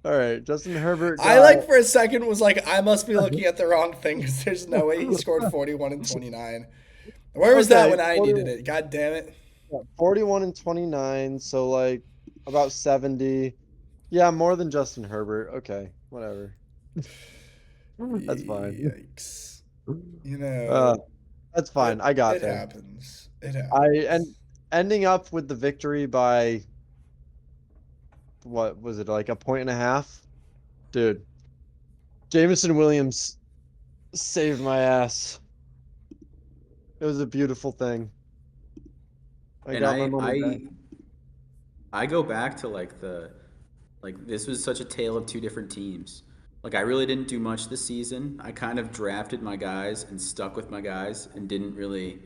Speaker 1: All right, Justin Herbert.
Speaker 2: I for a second was like, I must be looking at the wrong thing because there's no way he scored 41 and 29. Where was that when I needed it? God damn it.
Speaker 1: 41 and 29, so like about 70. Yeah, more than Justin Herbert. Okay, whatever. That's fine.
Speaker 2: Yikes.
Speaker 1: That's fine. I got
Speaker 2: it
Speaker 1: there.
Speaker 2: happens. It happens.
Speaker 1: Ending up with the victory by what was it, like a point and a half? Dude. Jameson Williams saved my ass. It was a beautiful thing.
Speaker 3: I go back to like this was such a tale of two different teams. Like I really didn't do much this season. I kind of drafted my guys and stuck with my guys and didn't really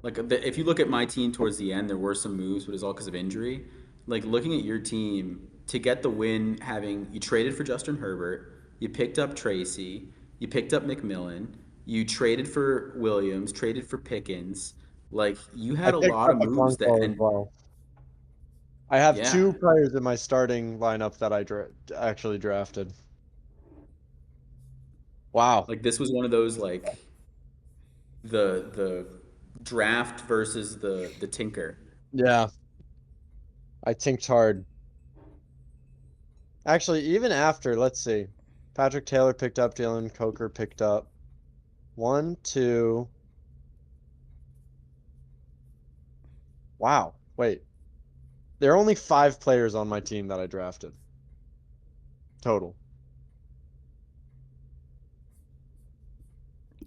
Speaker 3: if you look at my team towards the end, there were some moves, but it's all because of injury. Like looking at your team to get the win, having you traded for Justin Herbert, you picked up Tracy, you picked up McMillan, you traded for Williams, traded for Pickens. Like you
Speaker 1: I
Speaker 3: had a
Speaker 1: picked
Speaker 3: lot
Speaker 1: up
Speaker 3: of moves that
Speaker 1: Okonkwo as
Speaker 3: and
Speaker 1: well. I have
Speaker 3: yeah,
Speaker 1: two players in my starting lineup that I actually drafted. Wow.
Speaker 3: like this was one of those like the draft versus the tinker.
Speaker 1: Yeah, I tinked hard. Actually, even after, let's see. Patrick Taylor picked up, Jalen Coker picked up. One, two. Wow. Wait. There are only 5 players on my team that I drafted. Total.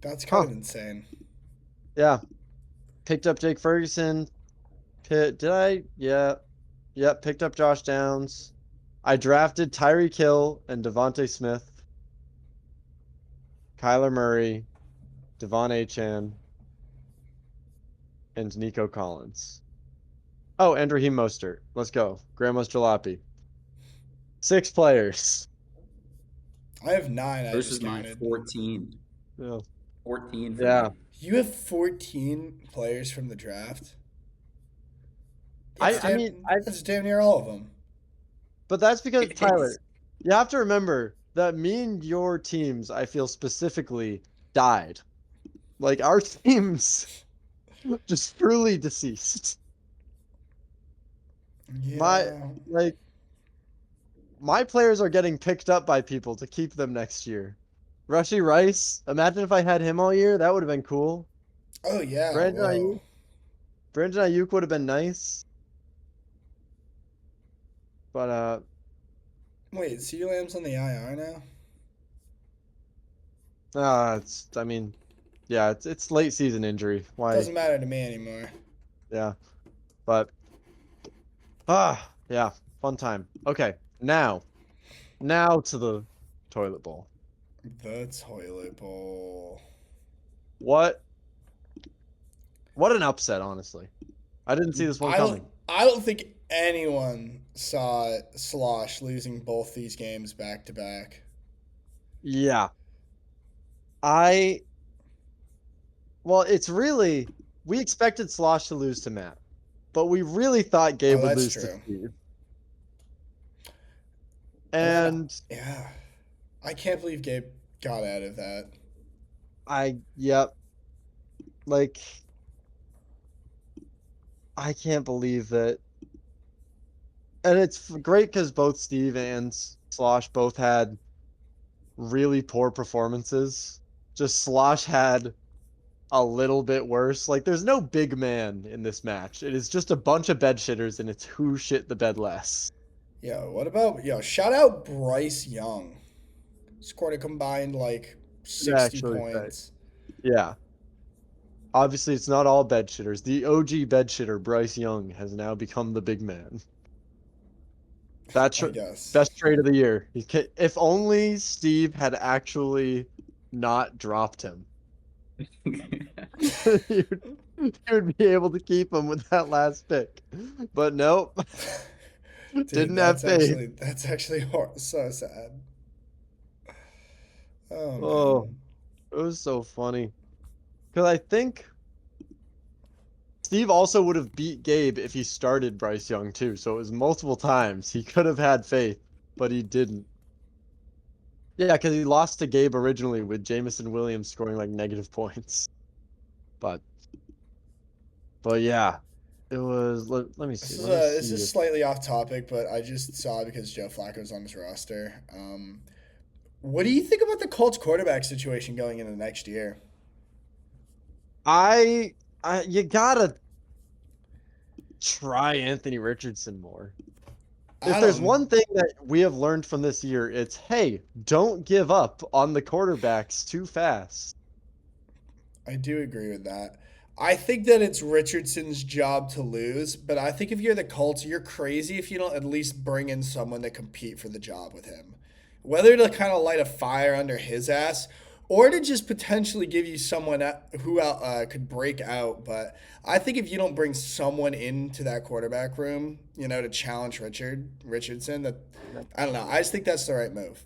Speaker 2: That's kind
Speaker 1: Huh.
Speaker 2: of insane.
Speaker 1: Yeah. Picked up Jake Ferguson. Did I? Yeah. Yep. Picked up Josh Downs. I drafted Tyreek Hill and Devontae Smith, Kyler Murray, Devon Achane, and Nico Collins. Oh, and Raheem Mostert. Let's go. Grandma's Jalopy. 6 players.
Speaker 2: I have 9. I
Speaker 3: Versus
Speaker 2: just
Speaker 3: my
Speaker 2: counted.
Speaker 3: 14.
Speaker 1: Yeah.
Speaker 3: 14 for
Speaker 1: Yeah.
Speaker 3: me.
Speaker 2: You have 14 players from the draft.
Speaker 1: I mean,
Speaker 2: That's damn near all of them.
Speaker 1: but that's because
Speaker 3: It's
Speaker 1: Tyler, you have to remember that me and your teams, I feel specifically, died. Like our teams just truly deceased. My
Speaker 2: Yeah.
Speaker 1: like my players are getting picked up by people to keep them next year. Rushy Rice, imagine if I had him all year, that would have been cool.
Speaker 2: Oh yeah.
Speaker 1: Brandon
Speaker 2: Whoa.
Speaker 1: Ayuk, Brandon Ayuk would have been nice. But
Speaker 2: Wait, CeeDee Lamb's on the IR now?
Speaker 1: it's I mean, yeah, it's late season injury. Why?
Speaker 2: Doesn't matter to me anymore.
Speaker 1: Yeah. But yeah, fun time. Okay, now to the toilet bowl.
Speaker 2: The toilet bowl.
Speaker 1: What an upset, honestly. I didn't see this one
Speaker 2: I
Speaker 1: coming.
Speaker 2: don't. I don't think anyone saw Slosh losing both these games back to back.
Speaker 1: Yeah. Well, it's really we expected Slosh to lose to Matt, but we really thought Gabe
Speaker 2: Oh,
Speaker 1: would
Speaker 2: that's
Speaker 1: lose to
Speaker 2: true.
Speaker 1: Steve.
Speaker 2: And
Speaker 1: And
Speaker 2: yeah, I can't believe Gabe got out of that.
Speaker 1: yep, like I can't believe that. And it's great because both Steve and Slosh both had really poor performances. Just Slosh had a little bit worse. Like, there's no big man in this match. It is just a bunch of bed shitters, and it's who shit the bed less.
Speaker 2: Shout out Bryce Young. Scored a combined like 60
Speaker 1: Actually,
Speaker 2: points.
Speaker 1: Yeah. Obviously, it's not all bed shitters. The OG bed shitter, Bryce Young, has now become the big man. That's
Speaker 2: I guess.
Speaker 1: best trade of the year. If only Steve had actually not dropped him. he would be able to keep him with that last pick. But nope.
Speaker 2: Dude,
Speaker 1: Didn't have faith.
Speaker 2: That's actually so sad. Oh
Speaker 1: Oh,
Speaker 2: man.
Speaker 1: it was so funny. Because I think Steve also would have beat Gabe if he started Bryce Young too. So it was multiple times. He could have had faith, but he didn't. Yeah, because he lost to Gabe originally with Jamison Williams scoring like negative points. But yeah, it was. Let me see.
Speaker 2: This is slightly off topic, but I just saw it because Joe Flacco's on his roster. What do you think about the Colts quarterback situation going into next year?
Speaker 1: You gotta try Anthony Richardson more. If there's one thing that we have learned from this year, it's hey, don't give up on the quarterbacks too fast.
Speaker 2: I do agree with that. I think that it's Richardson's job to lose, but I think if you're the Colts, you're crazy if you don't at least bring in someone to compete for the job with him. whether to kind of light a fire under his ass or to just potentially give you someone who could break out. But I think if you don't bring someone into that quarterback room, to challenge Richardson, that I don't know. I just think that's the right move.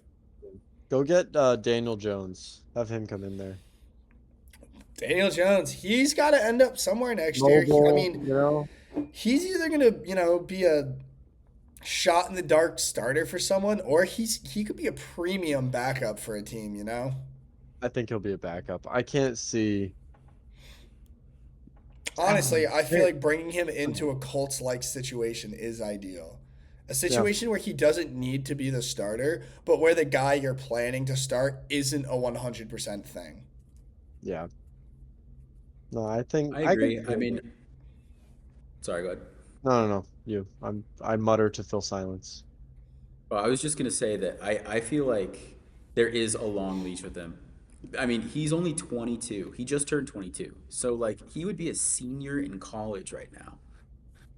Speaker 1: Go get Daniel Jones. Have him come in there.
Speaker 2: Daniel Jones, he's got to end up somewhere next year. I
Speaker 1: Mobile,
Speaker 2: mean, he's either gonna, be a shot in the dark starter for someone, or he could be a premium backup for a team.
Speaker 1: I think he'll be a backup. I can't see.
Speaker 2: Honestly, I feel like bringing him into a Colts like situation is ideal. A situation where he doesn't need to be the starter, but where the guy you're planning to start isn't a 100% thing.
Speaker 1: Yeah. No, I think
Speaker 3: I agree. I mean, sorry, go ahead.
Speaker 1: no. You. I mutter to fill silence.
Speaker 3: Well, I was just gonna say that I feel like there is a long leash with him. I mean, he's only 22. He just turned 22. So like he would be a senior in college right now.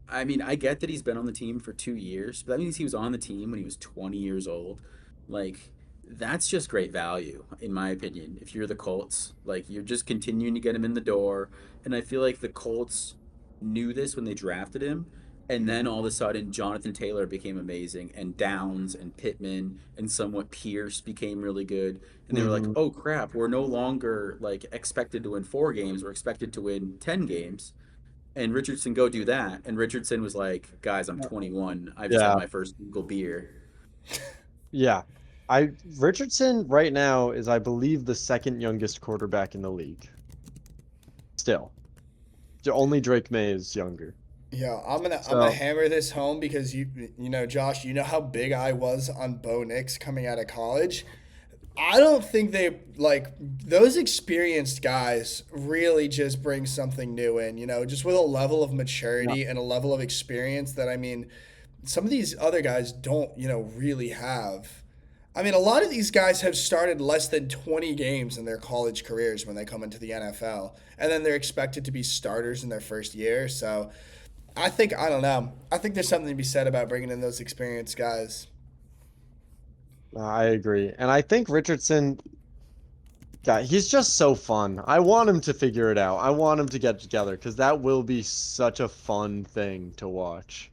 Speaker 3: I mean, I get that he's been on the team for 2 years, but that means he was on the team when he was 20 years old. Like, that's just great value, in my opinion. If you're the Colts, like, you're just continuing to get him in the door. And I feel like the Colts knew this when they drafted him. And then all of a sudden, Jonathan Taylor became amazing, and Downs and Pittman and somewhat Pierce became really good. And they were like,
Speaker 1: Mhm.
Speaker 3: oh crap, we're no longer like expected to win 4 games, we're expected to win 10 games and Richardson go do that. And Richardson was like, "Guys, I'm 21. I've just had
Speaker 1: Yeah.
Speaker 3: my first legal beer."
Speaker 1: Yeah. Richardson right now is, I believe, the second youngest quarterback in the league. Still. Only Drake May is younger.
Speaker 2: Yeah, I'm
Speaker 1: So
Speaker 2: gonna hammer this home because Josh, you know how big I was on Bo Nix coming out of college. I don't think they like those experienced guys really just bring something new in, just with a level of
Speaker 1: yeah.
Speaker 2: maturity and a level of experience that I mean, some of these other guys don't, really have. I mean, a lot of these guys have started less than 20 games in their college careers when they come into the NFL, and then they're expected to be starters in their first year. So, I don't know. I think there's something to be said about bringing in those experienced guys.
Speaker 1: I agree. And I think Richardson, yeah, he's just so fun. I want him to figure it out. I want him to get together because that will be such a fun thing to watch.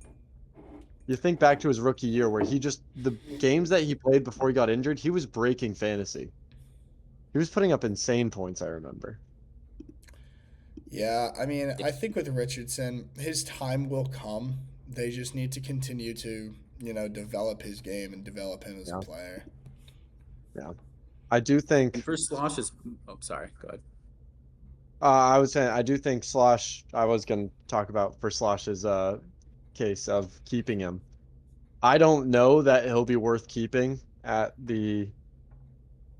Speaker 1: You think back to his rookie year where the games that he played before he got injured, he was breaking fantasy. He was putting up insane points, I remember.
Speaker 2: Yeah, I mean, I think with Richardson, his time will come. They just need to continue to, develop his game and develop him as a
Speaker 1: Yeah.
Speaker 2: player.
Speaker 1: Yeah. I do
Speaker 3: And
Speaker 1: think
Speaker 3: for Slosh's, oh, sorry, go ahead.
Speaker 1: I was saying I do think Slosh, I was going to talk about for Slosh's case of keeping him. I don't know that he'll be worth keeping at the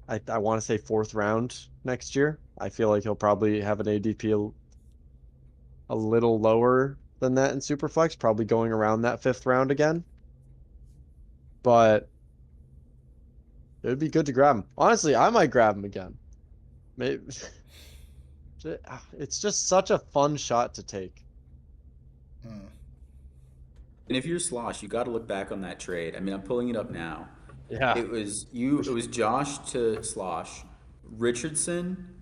Speaker 1: I want to say fourth round next year. I feel like he'll probably have an ADP a little lower than that in Superflex, probably going around that fifth round again. But it would be good to grab him. Honestly, I might grab him again. Maybe it's just such a fun shot to take.
Speaker 2: Hmm.
Speaker 3: And if you're Slosh, you got to look back on that trade. I mean, I'm pulling it up now.
Speaker 1: Yeah.
Speaker 3: It was you. It was Josh to Slosh, Richardson,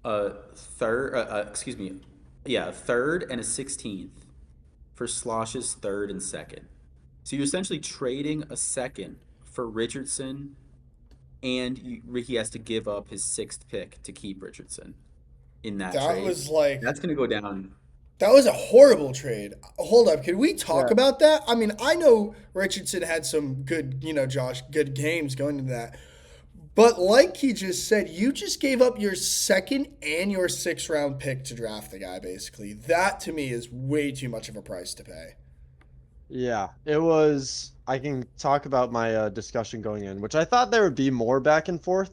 Speaker 3: excuse me, yeah, a third and a 16th for Slosh's third and second. So you're essentially trading a second for Richardson, and he has to give up his sixth pick to keep Richardson in that
Speaker 2: That
Speaker 3: trade.
Speaker 2: was like
Speaker 3: That's going to go down.
Speaker 2: that was a horrible trade. Hold up, can we talk
Speaker 1: Yeah.
Speaker 2: about that? I mean, I know Richardson had some good, Josh, good games going into that. But like he just said, you just gave up your second and your sixth round pick to draft the guy, basically. That to me is way too much of a price to pay.
Speaker 1: Yeah, it was. I can talk about my discussion going in, which I thought there would be more back and forth,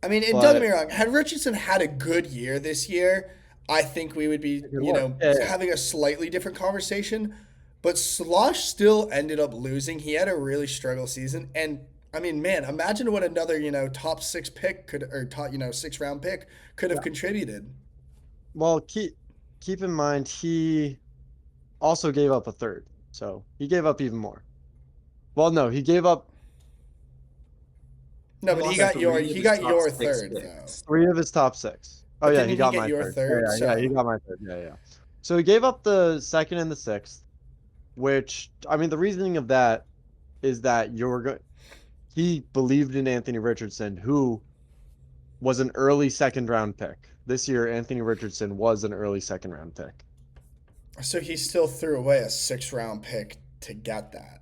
Speaker 2: I mean, and don't get me
Speaker 1: but
Speaker 2: wrong, had Richardson had a good year this year, I think we would be,
Speaker 1: it worked. Yeah.
Speaker 2: having a slightly different conversation. But Slosh still ended up losing. He had a really struggle season. And I mean, man, imagine what another, top six pick could, or top, 6 round pick could have
Speaker 1: Yeah.
Speaker 2: contributed.
Speaker 1: Well, keep in mind he also gave up a third, so he gave up even more. Well, no, he gave up.
Speaker 2: No, but
Speaker 3: lost
Speaker 2: he
Speaker 3: his
Speaker 2: got
Speaker 3: top
Speaker 2: your
Speaker 3: six
Speaker 2: third though.
Speaker 3: picks.
Speaker 1: 3 of his top 6. Oh
Speaker 2: But
Speaker 1: yeah,
Speaker 2: didn't
Speaker 1: he
Speaker 2: he
Speaker 1: got
Speaker 2: get
Speaker 1: my
Speaker 2: your
Speaker 1: third.
Speaker 2: third?
Speaker 1: Yeah, he
Speaker 2: So
Speaker 1: got my third. Yeah. So he gave up the second and the sixth, which I mean the reasoning of that is that he believed in Anthony Richardson, who was an early second round pick. This year, Anthony Richardson was an early second round pick.
Speaker 2: so he still threw away a 6th round pick to get that.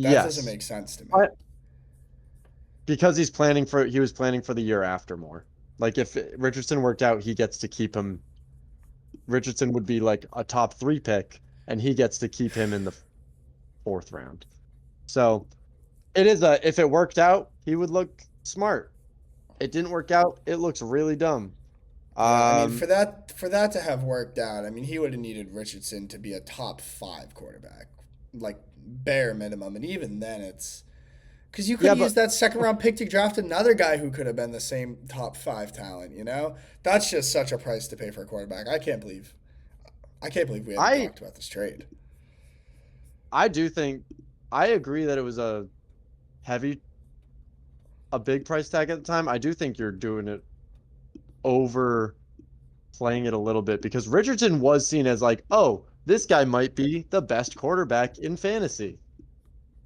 Speaker 2: That doesn't
Speaker 1: Yes,
Speaker 2: make sense to me.
Speaker 1: but because he was planning for the year after more. Like if Richardson worked out, he gets to keep him. Richardson would be like a top 3 pick, and he gets to keep him in the 4th round. So if it worked out, he would look smart. It didn't work out, it looks really dumb.
Speaker 2: Yeah, I mean,
Speaker 1: Um,
Speaker 2: for that to have worked out, I mean, he would have needed Richardson to be a top 5 quarterback, like bare minimum, and even then, it's because you could
Speaker 1: yeah,
Speaker 2: have
Speaker 1: but
Speaker 2: used that 2nd round pick to draft another guy who could have been the same top 5 talent. You know, that's just such a price to pay for a quarterback. I can't believe we haven't
Speaker 1: I
Speaker 2: talked about this trade.
Speaker 1: I do think I agree that it was heavy a big price tag at the time. I do think you're doing it over playing it a little bit because Richardson was seen as like, oh, this guy might be the best quarterback in fantasy.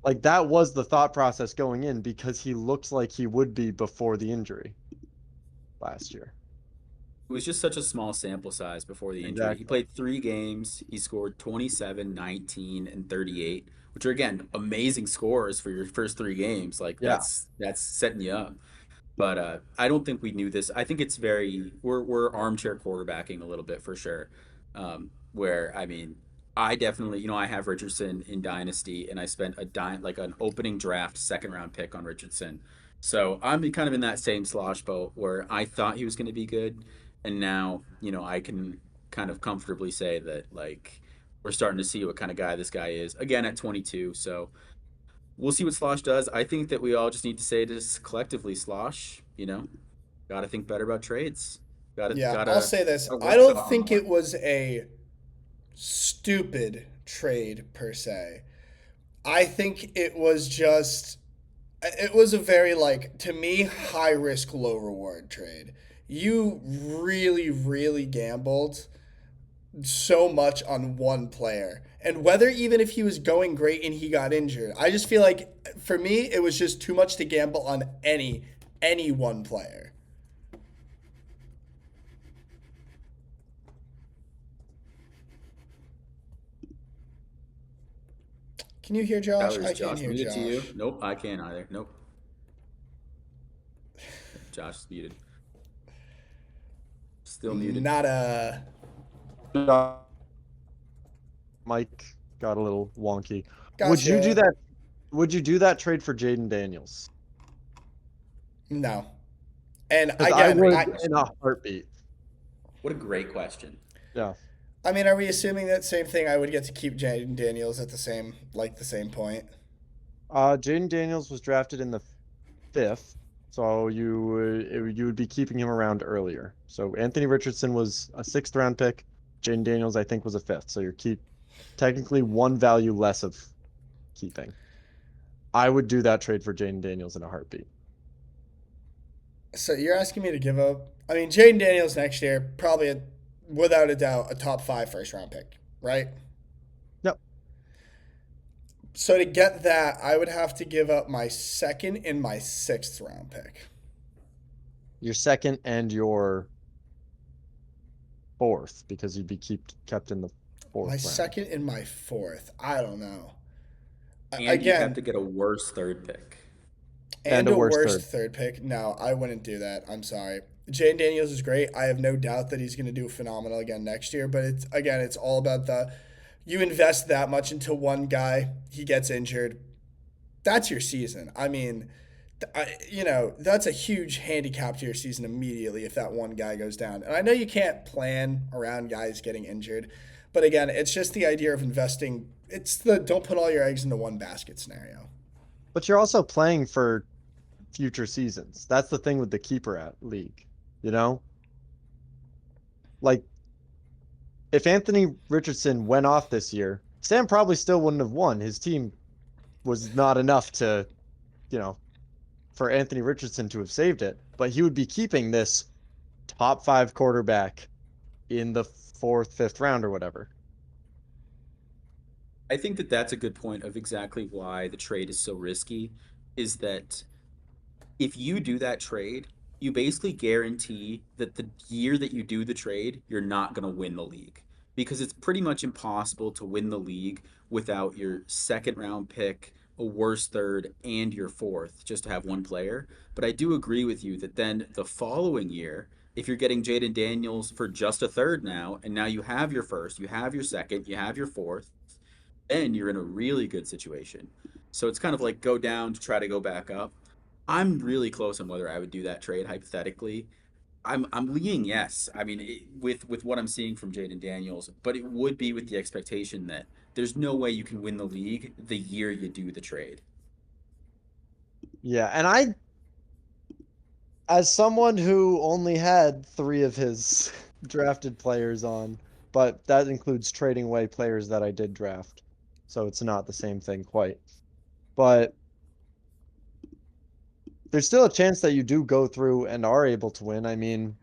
Speaker 1: Like that was the thought process going in because he looks like he would be before the injury last year.
Speaker 3: It was just such a small sample size before the injury. He
Speaker 1: Exactly.
Speaker 3: played 3 games. He scored 27, 19, and 38, which are again amazing scores for your first 3 games. Like
Speaker 1: Yeah.
Speaker 3: that's setting you up. But I don't think we knew this. I think it's very we're armchair quarterbacking a little bit for sure. Where I mean, I definitely I have Richardson in Dynasty, and I spent like an opening draft 2nd round pick on Richardson. So I'm kind of in that same slosh boat where I thought he was going to be good, and now I can kind of comfortably say that like we're starting to see what kind of guy this guy is again at 22. So we'll see what Slosh does. I think that we all just need to say this collectively, Slosh. Got to think better about trades. Got to
Speaker 2: Yeah, I'll
Speaker 3: gotta
Speaker 2: say this:
Speaker 3: gotta
Speaker 2: I
Speaker 3: work
Speaker 2: don't
Speaker 3: on
Speaker 2: think
Speaker 3: more.
Speaker 2: it was a stupid trade per se. I think it was a very, like, to me, high risk, low reward trade. You really, really gambled so much on one player. And whether even if he was going great and he got injured, I just feel like for me it was just too much to gamble on any one player. Can you hear Josh?
Speaker 3: Tyler, is
Speaker 2: I can't
Speaker 3: Josh
Speaker 2: hear
Speaker 3: muted to you?
Speaker 2: Josh.
Speaker 3: Nope, I can't either. Nope, Josh is muted. Still muted.
Speaker 2: Not a
Speaker 1: Mike got a little wonky. Would you do
Speaker 2: gotcha.
Speaker 1: that? Would you do that trade for Jaden Daniels?
Speaker 2: No. And
Speaker 1: Because I
Speaker 2: again,
Speaker 1: would
Speaker 3: Great
Speaker 2: I
Speaker 1: in
Speaker 3: question.
Speaker 1: a heartbeat.
Speaker 3: What a great question.
Speaker 1: Yeah.
Speaker 2: I mean, are we assuming that same thing? I would get to keep Jaden Daniels at the same point.
Speaker 1: Jaden Daniels was drafted in the 5th, so you would be keeping him around earlier. So Anthony Richardson was a 6th round pick. Jaden Daniels, I think, was a 5th. So you're technically one value less of keeping. I would do that trade for Jaden Daniels in a heartbeat.
Speaker 2: So you're asking me to give up? I mean, Jaden Daniels next year, probably without a doubt, a top 5 1st round pick, right?
Speaker 1: Yep.
Speaker 2: So to get that, I would have to give up my 2nd and my 6th round pick.
Speaker 1: Your 2nd and your 4th, because you'd be kept in the 4th
Speaker 2: My
Speaker 1: round.
Speaker 2: 2nd and my 4th. I don't know.
Speaker 3: And you have
Speaker 2: Again,
Speaker 3: to get a worse third pick.
Speaker 2: and
Speaker 1: And a
Speaker 2: a
Speaker 1: worse
Speaker 2: worst
Speaker 1: third.
Speaker 2: third pick. No, I wouldn't do that. I'm sorry. Jaden Daniels is great. I have no doubt that he's going to do phenomenal again next year. But it's all about you invest that much into one guy, he gets injured. That's your season. I mean, that's a huge handicap to your season immediately if that one guy goes down. And I know you can't plan around guys getting injured, but again, it's just the idea of investing. It's the don't put all your eggs into one basket scenario.
Speaker 1: But you're also playing for future seasons. That's the thing with the keeper at league, you know? Like if Anthony Richardson went off this year, Sam probably still wouldn't have won. His team was not enough to, you know, for Anthony Richardson to have saved it, but he would be keeping this top 5 quarterback in the 4th, 5th round or whatever.
Speaker 3: I think that that's a good point of exactly why the trade is so risky, is that if you do that trade, you basically guarantee that the year that you do the trade, you're not going to win the league. Because it's pretty much impossible to win the league without your second round pick, a worse third, and your fourth, just to have one player. But I do agree with you that then the following year, if you're getting Jaden Daniels for just a third now, and now you have your first, you have your second, you have your fourth, then you're in a really good situation. So it's kind of like go down to try to go back up. I'm really close on whether I would do that trade hypothetically. I'm leaning yes. I mean, with what I'm seeing from Jaden Daniels, but it would be with the expectation that there's no way you can win the league the year you do the trade.
Speaker 1: Yeah, and as someone who only had 3 of his drafted players on, but that includes trading away players that I did draft. So it's not the same thing quite. But there's still a chance that you do go through and are able to win. I mean,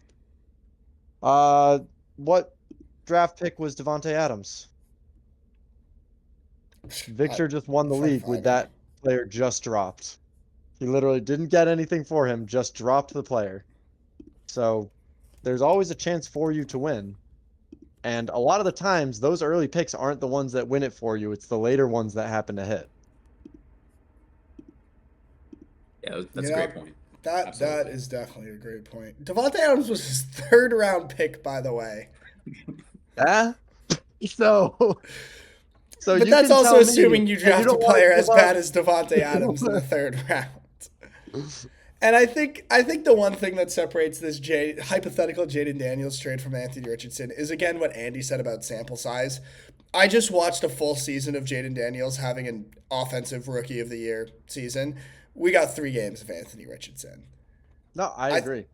Speaker 1: what draft pick was Devonte Adams? Victor just won the league with that player just dropped. He literally didn't get anything for him, just dropped the player. So there's always a chance for you to win. And a lot of the times, those early picks aren't the ones that win it for you. It's the later ones that happen to hit.
Speaker 3: Yeah, that's a great point.
Speaker 2: That
Speaker 3: Absolutely.
Speaker 2: is definitely a great point. Devontae Adams was his 3rd round pick, by the way.
Speaker 1: Yeah. So
Speaker 2: But
Speaker 1: you
Speaker 2: that's
Speaker 1: can
Speaker 2: also
Speaker 1: tell me
Speaker 2: assuming you
Speaker 1: that
Speaker 2: draft a
Speaker 1: don't wanna
Speaker 2: player
Speaker 1: give
Speaker 2: as
Speaker 1: up-
Speaker 2: bad as Devontae Adams in the 3rd round. And I think the one thing that separates this hypothetical Jaden Daniels trade from Anthony Richardson is again what Andy said about sample size. I just watched a full season of Jaden Daniels having an offensive rookie of the year season. We got 3 games of Anthony Richardson.
Speaker 1: No, I agree.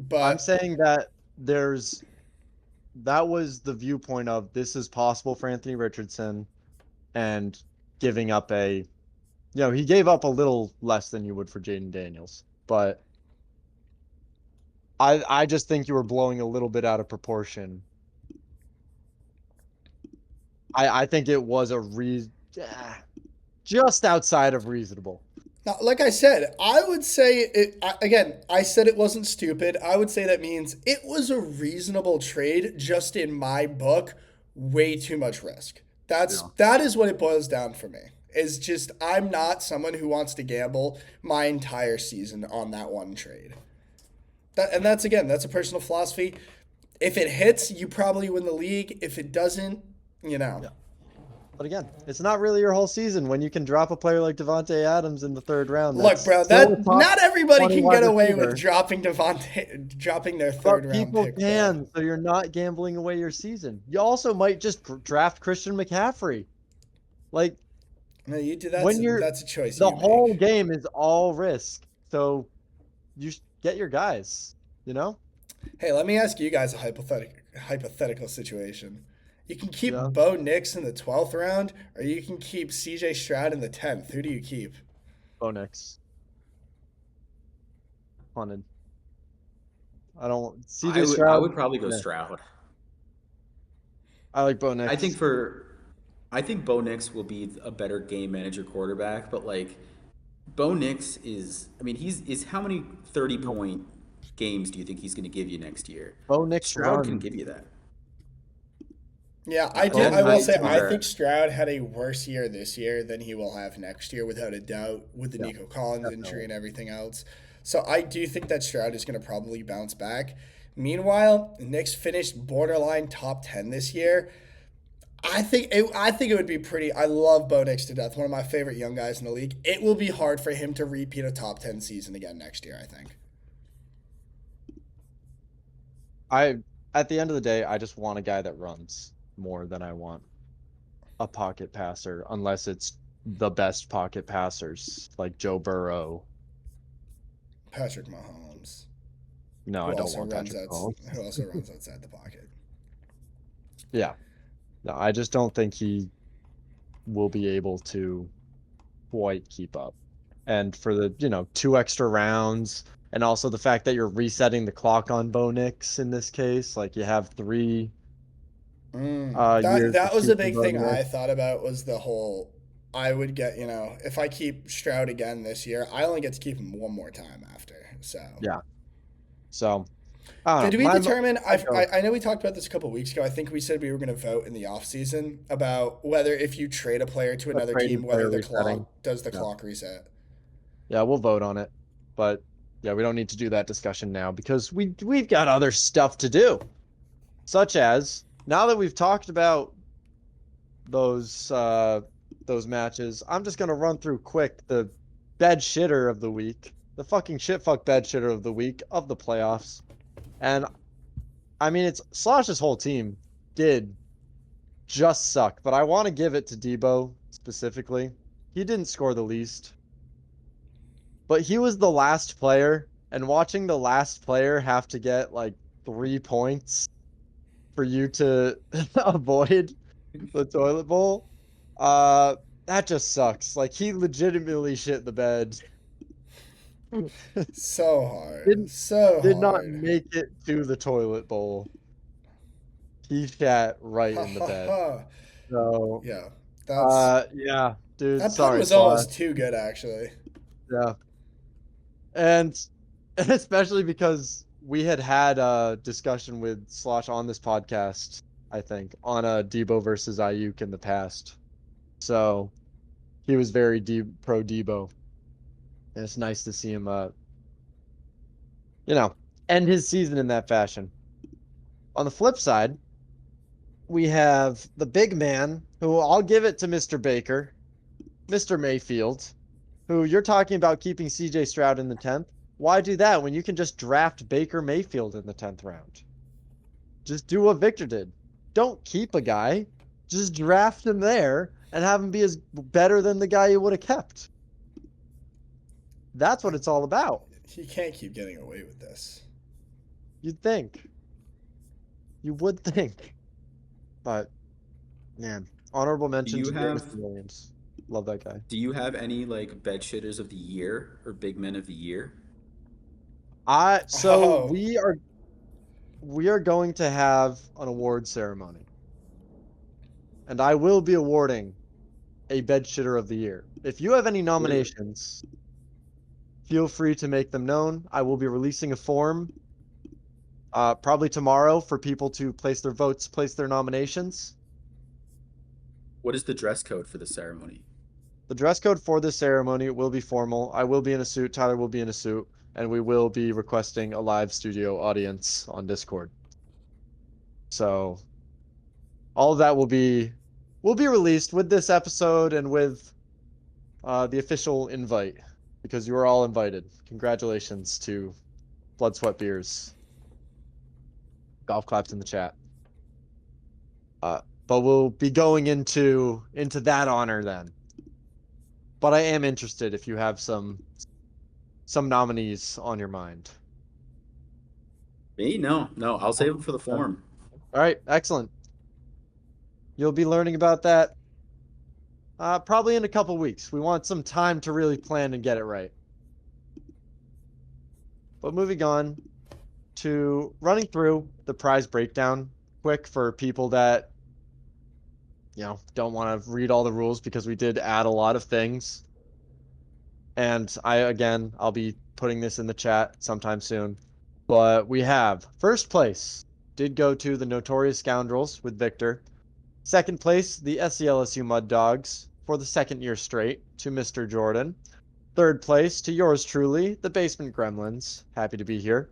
Speaker 2: But
Speaker 1: I'm saying that that was the viewpoint of this is possible for Anthony Richardson and giving up he gave up a little less than you would for Jaden Daniels. But I just think you were blowing a little bit out of proportion. I think it was just outside of reasonable.
Speaker 2: now, like I said, I would say again, I said it wasn't stupid. I would say that means it was a reasonable trade, just in my book, way too much risk. That is what it boils down for me. Is just I'm not someone who wants to gamble my entire season on that one trade. That's a personal philosophy. If it hits, you probably win the league. If it doesn't,
Speaker 1: Yeah. But again, it's not really your whole season when you can drop a player like Devonte Adams in the 3rd round.
Speaker 2: Look, bro, not everybody can get away with dropping their 3rd
Speaker 1: But
Speaker 2: round
Speaker 1: people
Speaker 2: pick.
Speaker 1: can, so you're not gambling away your season. You also might just draft Christian McCaffrey. Like,
Speaker 2: No, you do that's a choice.
Speaker 1: the
Speaker 2: you
Speaker 1: whole
Speaker 2: make.
Speaker 1: game is all risk. So you get your guys, you know?
Speaker 2: Hey, let me ask you guys a hypothetical situation. You can keep
Speaker 1: Yeah.
Speaker 2: Bo Nix in the 12th round, or you can keep CJ Stroud in the 10th. Who do you keep?
Speaker 1: Bo Nix. Punted. I don't CJ
Speaker 3: I
Speaker 1: Stroud.
Speaker 3: would probably go
Speaker 1: Yeah.
Speaker 3: Stroud.
Speaker 1: I like Bo Nix.
Speaker 3: I think Bo Nix will be a better game manager quarterback, but like Bo Nix is, I mean, is how many 30-point games do you think he's going to give you next year?
Speaker 1: Bo Nix
Speaker 3: Stroud
Speaker 1: run.
Speaker 3: can give you that.
Speaker 2: Yeah,
Speaker 3: I
Speaker 2: will
Speaker 3: think
Speaker 2: say I
Speaker 3: Stroud-
Speaker 2: think Stroud had a worse year this year than he will have next year, without a doubt, with the
Speaker 1: Yeah,
Speaker 2: Nico Collins
Speaker 1: definitely.
Speaker 2: injury and everything else. So I do think that Stroud is going to probably bounce back. Meanwhile, Knicks finished borderline top 10 this year. I think it would be pretty. I love Bo Nix to death. One of my favorite young guys in the league. It will be hard for him to repeat a top 10 season again next year, I think.
Speaker 1: At the end of the day, I just want a guy that runs more than I want a pocket passer, unless it's the best pocket passers like Joe Burrow.
Speaker 2: Patrick Mahomes.
Speaker 1: No,
Speaker 2: Who
Speaker 1: I don't
Speaker 2: also
Speaker 1: want
Speaker 2: runs
Speaker 1: Patrick
Speaker 2: outs-
Speaker 1: Mahomes.
Speaker 2: Who also runs outside the pocket.
Speaker 1: Yeah. No, I just don't think he will be able to quite keep up. and for the 2 extra rounds, and also the fact that you're resetting the clock on Bo Nix in this case. Like you have 3
Speaker 2: That
Speaker 1: years to
Speaker 2: that was a
Speaker 1: choose from
Speaker 2: big
Speaker 1: Bo
Speaker 2: thing
Speaker 1: Nix.
Speaker 2: I thought about was the whole. I would get if I keep Stroud again this year, I only get to keep him one more time after. So
Speaker 1: Yeah. So I
Speaker 2: did
Speaker 1: don't know.
Speaker 2: we determine?
Speaker 1: I go.
Speaker 2: I know we talked about this a couple weeks ago. I think we said we were going to vote in the offseason about whether if you trade a player to
Speaker 1: A
Speaker 2: another team,
Speaker 1: traded
Speaker 2: whether
Speaker 1: player
Speaker 2: the
Speaker 1: resetting.
Speaker 2: clock does the
Speaker 1: Yeah.
Speaker 2: clock reset.
Speaker 1: Yeah, we'll vote on it. But yeah, we don't need to do that discussion now because we've got other stuff to do. Such as now that we've talked about those matches, I'm just gonna run through quick the bed shitter of the week, the fucking shit fuck bed shitter of the week of the playoffs. And I mean it's Slosh's whole team did just suck, but I want to give it to Debo specifically. He didn't score the least, but he was the last player, and watching the last player have to get like 3 points for you to avoid the toilet bowl, uh, that just sucks. Like he legitimately shit the bed.
Speaker 2: So hard,
Speaker 1: Didn't
Speaker 2: so
Speaker 1: did not
Speaker 2: hard.
Speaker 1: make it to the toilet bowl. He shat right
Speaker 2: Ha
Speaker 1: in the
Speaker 2: ha
Speaker 1: bed.
Speaker 2: ha.
Speaker 1: So,
Speaker 2: Yeah, that's
Speaker 1: yeah, dude,
Speaker 2: that pun
Speaker 1: sorry,
Speaker 2: was
Speaker 1: Slash.
Speaker 2: almost too good actually.
Speaker 1: Yeah, and especially because we had a discussion with Slosh on this podcast, I think, on a Debo versus Ayuk in the past. So he was very pro Debo, and it's nice to see him, you know, end his season in that fashion. On the flip side, we have the big man who I'll give it to Mr. Baker, Mr. Mayfield, who you're talking about keeping CJ Stroud in the 10th. Why do that when you can just draft Baker Mayfield in the 10th round? Just do what Victor did. Don't keep a guy. Just draft him there and have him be as better than the guy you would have kept. That's what it's all about.
Speaker 2: He can't keep getting away with this.
Speaker 1: You'd think. You would think. But man, honorable
Speaker 3: Do
Speaker 1: mention
Speaker 3: you
Speaker 1: to
Speaker 3: have
Speaker 1: Jameson Williams. Love that guy.
Speaker 3: do you have any like bed shitters of the year or big men of the year?
Speaker 1: I so
Speaker 2: Oh,
Speaker 1: we are going to have an award ceremony. And I will be awarding a bed shitter of the year. If you have any
Speaker 3: Where
Speaker 1: nominations, feel free to make them known. I will be releasing a form probably tomorrow for people to place their votes, place their nominations.
Speaker 3: what is the dress code for the ceremony?
Speaker 1: The dress code for this ceremony will be formal. I will be in a suit. Tyler will be in a suit. And we will be requesting a live studio audience on Discord. So all of that will be released with this episode and with the official invite because you are all invited. Congratulations to Blood Sweat Beers. Golf claps in the chat. But we'll be going into that honor then. But I am interested if you have some nominees on your mind.
Speaker 3: Me? No, no. I'll save them for the
Speaker 1: All
Speaker 3: form.
Speaker 1: right, excellent. You'll be learning about that probably in a couple weeks. We want some time to really plan and get it right. But moving on to running through the prize breakdown quick for people that don't want to read all the rules because we did add a lot of things. And I'll be putting this in the chat sometime soon. But we have first place did go to the Notorious Scoundrels with Victor. Second place, the SCLSU Mud Dogs for the second year straight to Mr. Jordan. Third place to yours truly, the Basement Gremlins. Happy to be here.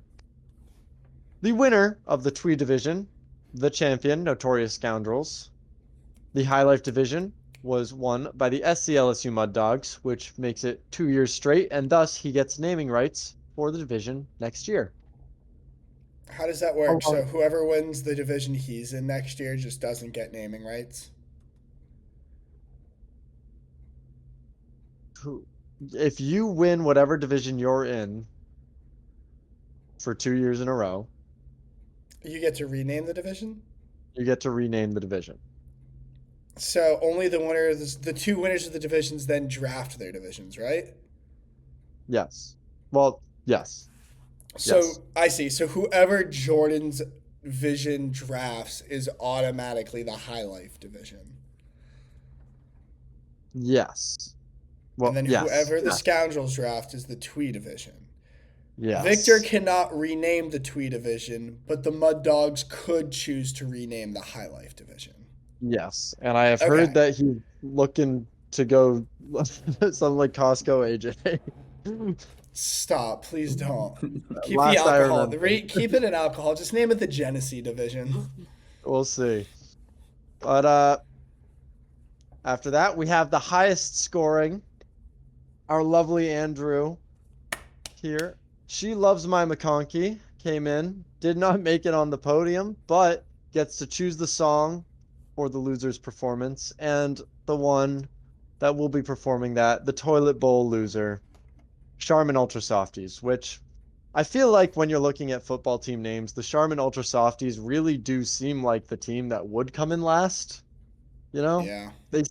Speaker 1: The winner of the Twee Division, the champion, Notorious Scoundrels. The High Life Division was won by the SCLSU Mud Dogs, which makes it 2 years straight, and thus he gets naming rights for the division next year.
Speaker 2: how does that work? So whoever wins the division he's in next year just doesn't get naming rights.
Speaker 1: If you win whatever division you're in for 2 years in a row,
Speaker 2: You get to rename the division.
Speaker 1: you get to rename the division.
Speaker 2: So only the two winners of the divisions then draft their divisions, right?
Speaker 1: Yes. Well, yes.
Speaker 2: So
Speaker 1: Yes.
Speaker 2: I see. So whoever Jordan's Vision drafts is automatically the High Life division.
Speaker 1: Yes.
Speaker 2: And
Speaker 1: Well,
Speaker 2: then
Speaker 1: yes.
Speaker 2: whoever the
Speaker 1: Yes.
Speaker 2: Scoundrels draft is the Twee division. Victor
Speaker 1: Yes.
Speaker 2: cannot rename the Twee division, but the Mud Dogs could choose to rename the High Life division.
Speaker 1: Yes. And I have heard
Speaker 2: Okay.
Speaker 1: that he's looking to go something like Costco AJ.
Speaker 2: Stop. Please don't. Keep the
Speaker 1: Last I
Speaker 2: alcohol.
Speaker 1: remember.
Speaker 2: Keep it in alcohol. Just name it the Genesee division.
Speaker 1: We'll see. But after that, we have the highest scoring. Our lovely Andrew here. She Loves My McConkey came in, did not make it on the podium, but gets to choose the song for the loser's performance. And the one that will be performing that, the Toilet Bowl loser, Charmin Ultra Softies, which I feel like when you're looking at football team names, the Charmin Ultra Softies really do seem like the team that would come in last. You know,
Speaker 2: Yeah.
Speaker 1: they.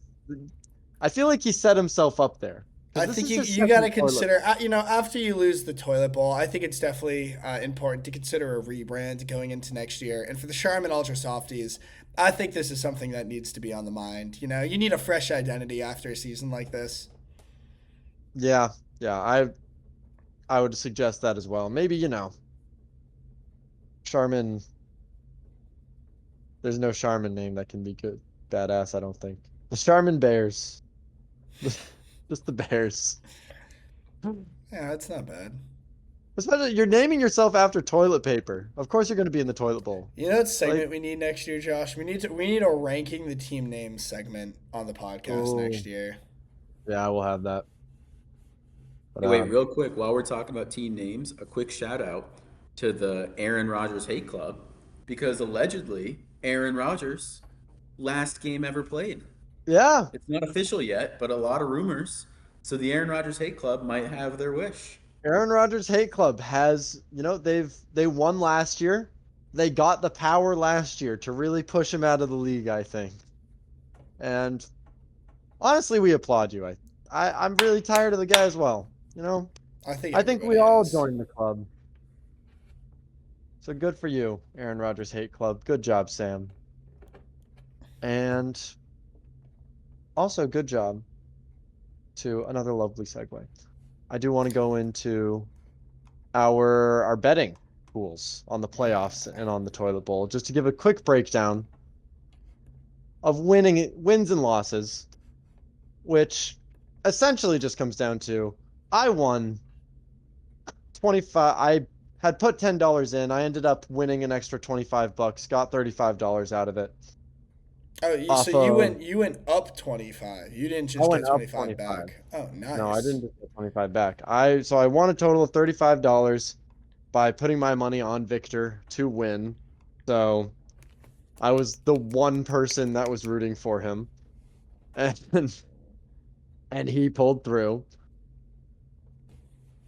Speaker 1: I feel like he set himself up there
Speaker 2: I
Speaker 1: because this
Speaker 2: think
Speaker 1: is his
Speaker 2: you got to
Speaker 1: second toilet.
Speaker 2: consider, after you lose the toilet bowl, I think it's definitely important to consider a rebrand going into next year. And for the Charmin Ultra Softies, I think this is something that needs to be on the mind. You need a fresh identity after a season like this.
Speaker 1: Yeah, yeah, I would suggest that as well. Maybe, Charmin. There's no Charmin name that can be good, badass. I don't think the Charmin Bears, just the Bears.
Speaker 2: Yeah, that's not bad.
Speaker 1: Especially you're naming yourself after toilet paper. Of course, you're going to be in the toilet bowl.
Speaker 2: You know what
Speaker 1: Like,
Speaker 2: segment we need next year, Josh? We need a ranking the team names segment on the podcast
Speaker 1: oh,
Speaker 2: next year.
Speaker 1: yeah, we'll have that. But
Speaker 3: Hey, wait, real quick, while we're talking about team names, a quick shout out to the Aaron Rodgers Hate Club because allegedly Aaron Rodgers last game ever played.
Speaker 1: yeah,
Speaker 3: It's not official yet, but a lot of rumors. So the Aaron Rodgers Hate Club might have their wish.
Speaker 1: Aaron Rodgers Hate Club has, they won last year. They got the power last year to really push him out of the league, I think. And honestly, we applaud you. I'm really tired of the guy as well.
Speaker 2: I think
Speaker 1: I think we
Speaker 2: everybody
Speaker 1: all
Speaker 2: is.
Speaker 1: joined the club. So good for you, Aaron Rodgers Hate Club. Good job, Sam. And also good job to another lovely segue. I do want to go into our betting pools on the playoffs and on the toilet bowl just to give a quick breakdown of wins and losses, which essentially just comes down to I won 25. I had put $10 in. I ended up winning an extra $25, got $35 out of it.
Speaker 2: Oh, so
Speaker 1: Off
Speaker 2: you
Speaker 1: of
Speaker 2: went up 25. You didn't
Speaker 1: I
Speaker 2: just
Speaker 1: went
Speaker 2: get
Speaker 1: up
Speaker 2: 25
Speaker 1: 25.
Speaker 2: back. Oh,
Speaker 1: No, I
Speaker 2: nice.
Speaker 1: didn't just get 25 back. I won a total of $35 by putting my money on Victor to win. So I was the one person that was rooting for him. And and he pulled through.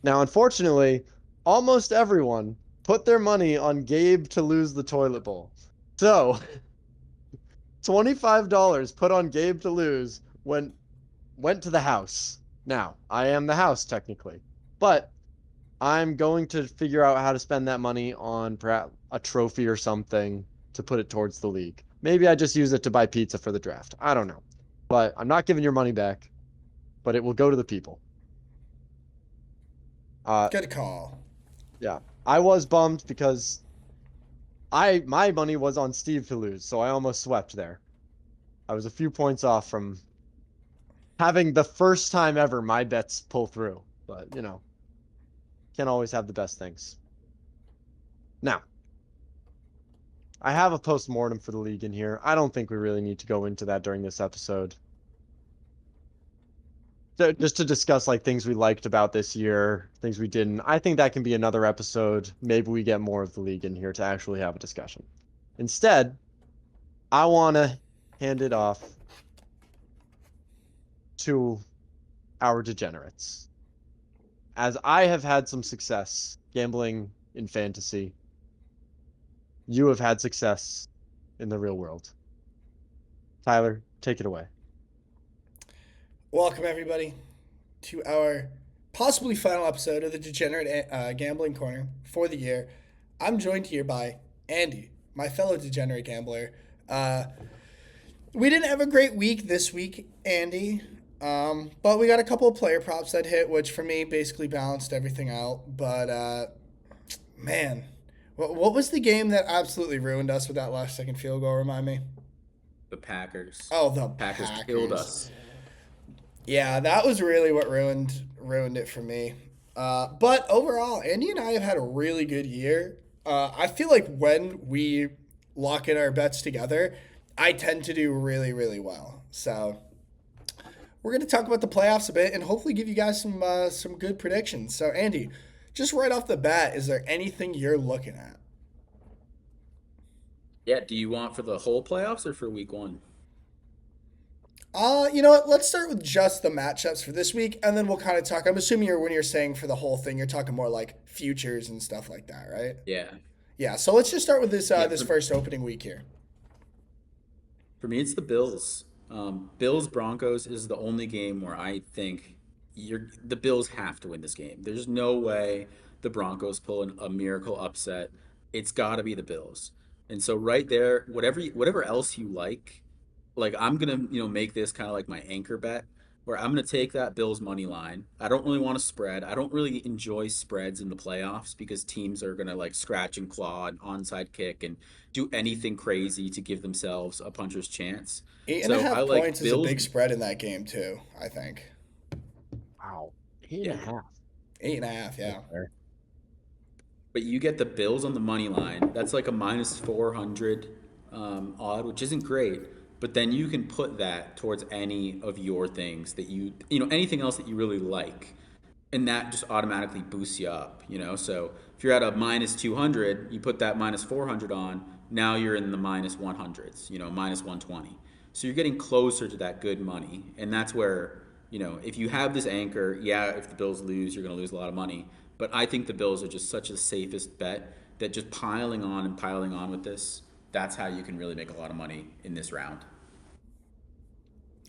Speaker 1: Now, unfortunately, almost everyone put their money on Gabe to lose the toilet bowl. So, $25 put on Gabe to lose went to the house. Now, I am the house technically, but I'm going to figure out how to spend that money on perhaps a trophy or something to put it towards the league. Maybe I just use it to buy pizza for the draft. I don't know. But I'm not giving your money back, but it will go to the people.
Speaker 2: Good call.
Speaker 1: Yeah. I was bummed because my money was on Steve to lose, so I almost swept there. I was a few points off from having the first time ever my bets pull through, but can't always have the best things. Now, I have a post-mortem for the league in here. I don't think we really need to go into that during this episode. Just to discuss like things we liked about this year, things we didn't. I think that can be another episode. Maybe we get more of the league in here to actually have a discussion. Instead, I want to hand it off to our degenerates. As I have had some success gambling in fantasy, you have had success in the real world. Tyler, take it away.
Speaker 2: Welcome, everybody, to our possibly final episode of the Degenerate Gambling Corner for the year. I'm joined here by Andy, my fellow degenerate gambler. Uh, we didn't have a great week this week, Andy, but we got a couple of player props that hit, which for me basically balanced everything out. But man, what was the game that absolutely ruined us with that last second field goal? Remind me.
Speaker 3: The Packers.
Speaker 2: Oh, the
Speaker 3: Packers
Speaker 2: Packers
Speaker 3: killed us.
Speaker 2: Yeah, that was really what ruined it for me. But overall, Andy and I have had a really good year. I feel like when we lock in our bets together, I tend to do really, really well. So we're going to talk about the playoffs a bit and hopefully give you guys some good predictions. So Andy, just right off the bat, is there anything you're looking at?
Speaker 3: Yeah, do you want for the whole playoffs or for week one?
Speaker 2: You know what? Let's start with just the matchups for this week, and then we'll kind of talk. I'm assuming when you're saying for the whole thing, you're talking more like futures and stuff like that, right?
Speaker 3: Yeah.
Speaker 2: Yeah. So let's just start with this
Speaker 3: Yeah,
Speaker 2: this
Speaker 3: for,
Speaker 2: first opening week here.
Speaker 3: for me, it's the Bills. Bills Broncos is the only game where I think the Bills have to win this game. There's no way the Broncos pull a miracle upset. It's got to be the Bills. And so right there, whatever else you like I'm gonna make this kind of like my anchor bet where I'm gonna take that Bills money line. I don't really want to spread. I don't really enjoy spreads in the playoffs because teams are gonna like scratch and claw and onside kick and do anything crazy to give themselves a puncher's chance.
Speaker 2: Eight and a
Speaker 3: So I
Speaker 2: half
Speaker 3: like
Speaker 2: points is a
Speaker 3: Bills.
Speaker 2: big spread in that game too. I think
Speaker 1: Wow. Eight and
Speaker 3: Yeah,
Speaker 1: a half.
Speaker 2: 8.5.
Speaker 1: That's
Speaker 2: Yeah.
Speaker 1: fair.
Speaker 3: but you get the Bills on the money line. That's like a minus 400 odd, which isn't great. But then you can put that towards any of your things that anything else that you really like. And that just automatically boosts you up. So if you're at a minus 200, you put that minus 400 on, now you're in the minus 100s, minus 120. So you're getting closer to that good money. And that's where, if you have this anchor, yeah, if the Bills lose, you're going to lose a lot of money. But I think the Bills are just such a safest bet that just piling on and piling on with this, that's how you can really make a lot of money in this round.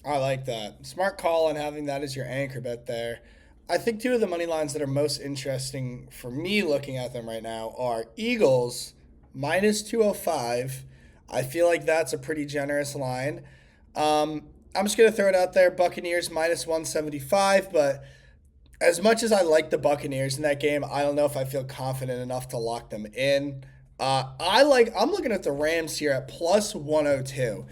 Speaker 2: I like that. Smart call on having that as your anchor bet there. I think two of the money lines that are most interesting for me looking at them right now are Eagles minus 205. I feel like that's a pretty generous line. I'm just going to throw it out there Buccaneers minus 175, but as much as I like the Buccaneers in that game, I don't know if I feel confident enough to lock them in. I'm looking at the Rams here at plus 102.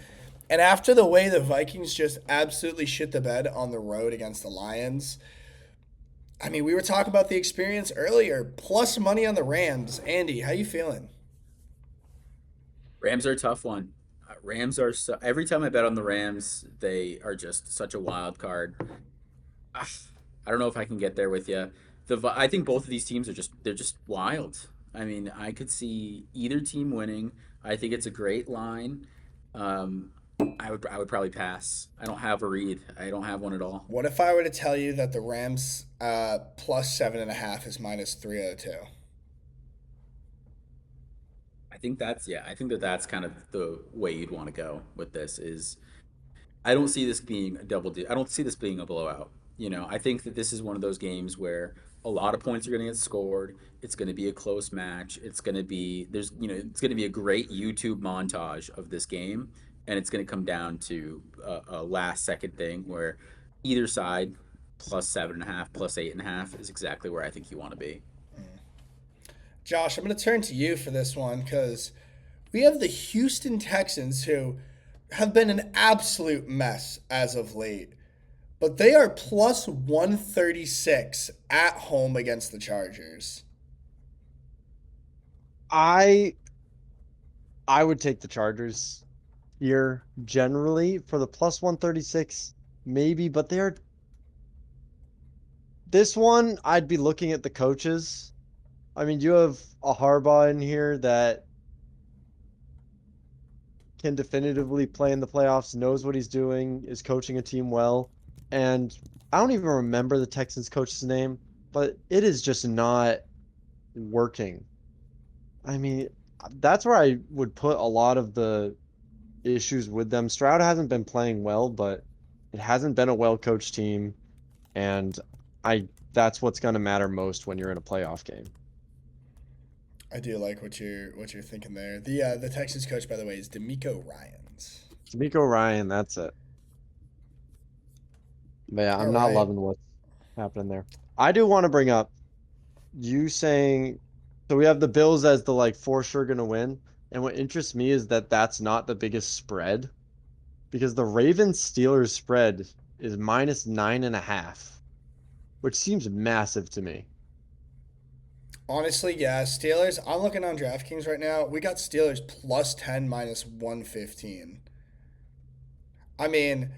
Speaker 2: And after the way the Vikings just absolutely shit the bed on the road against the Lions, I mean, we were talking about the experience earlier. Plus money on the Rams. Andy, how you feeling?
Speaker 3: Rams are a tough one. Rams are every time I bet on the Rams, they are just such a wild card. Ah, I don't know if I can get there with you. I think both of these teams they're just wild. I mean, I could see either team winning. I think it's a great line. Um, I would probably pass. I don't have a read. I don't have one at all.
Speaker 2: What if I were to tell you that the Rams plus 7.5 is minus 302?
Speaker 3: I think that's kind of the way you'd want to go with this is I don't see this being a I don't see this being a blowout. I think that this is one of those games where a lot of points are going to get scored. It's going to be a close match. It's going to be a great YouTube montage of this game, and it's going to come down to a last second thing where either side plus 7.5, plus 8.5 is exactly where I think you want to be.
Speaker 2: Josh, I'm going to turn to you for this one because we have the Houston Texans who have been an absolute mess as of late, but they are plus 136 at home against the Chargers.
Speaker 1: I I would take the Chargers here generally for the plus 136, maybe, but they're this one I'd be looking at the coaches. I mean, you have a Harbaugh in here that can definitively play in the playoffs, knows what he's doing, is coaching a team well. And I don't even remember the Texans coach's name, but it is just not working. I mean, that's where I would put a lot of the issues with them. Stroud hasn't been playing well, but it hasn't been a well-coached team. And I that's what's going to matter most when you're in a playoff game.
Speaker 2: I do like what you're thinking there. The Texans coach, by the way, is D'Amico Ryans.
Speaker 1: D'Amico Ryan, that's it. But yeah,
Speaker 2: All
Speaker 1: I'm not
Speaker 2: right.
Speaker 1: loving what's happening there. I do want to bring up you saying, so we have the Bills as the like for sure gonna win, and what interests me is that that's not the biggest spread because the Ravens Steelers spread is -9.5, which seems massive to me.
Speaker 2: Honestly, yeah, Steelers. I'm looking on DraftKings right now. We got Steelers plus 10 minus 115. I mean,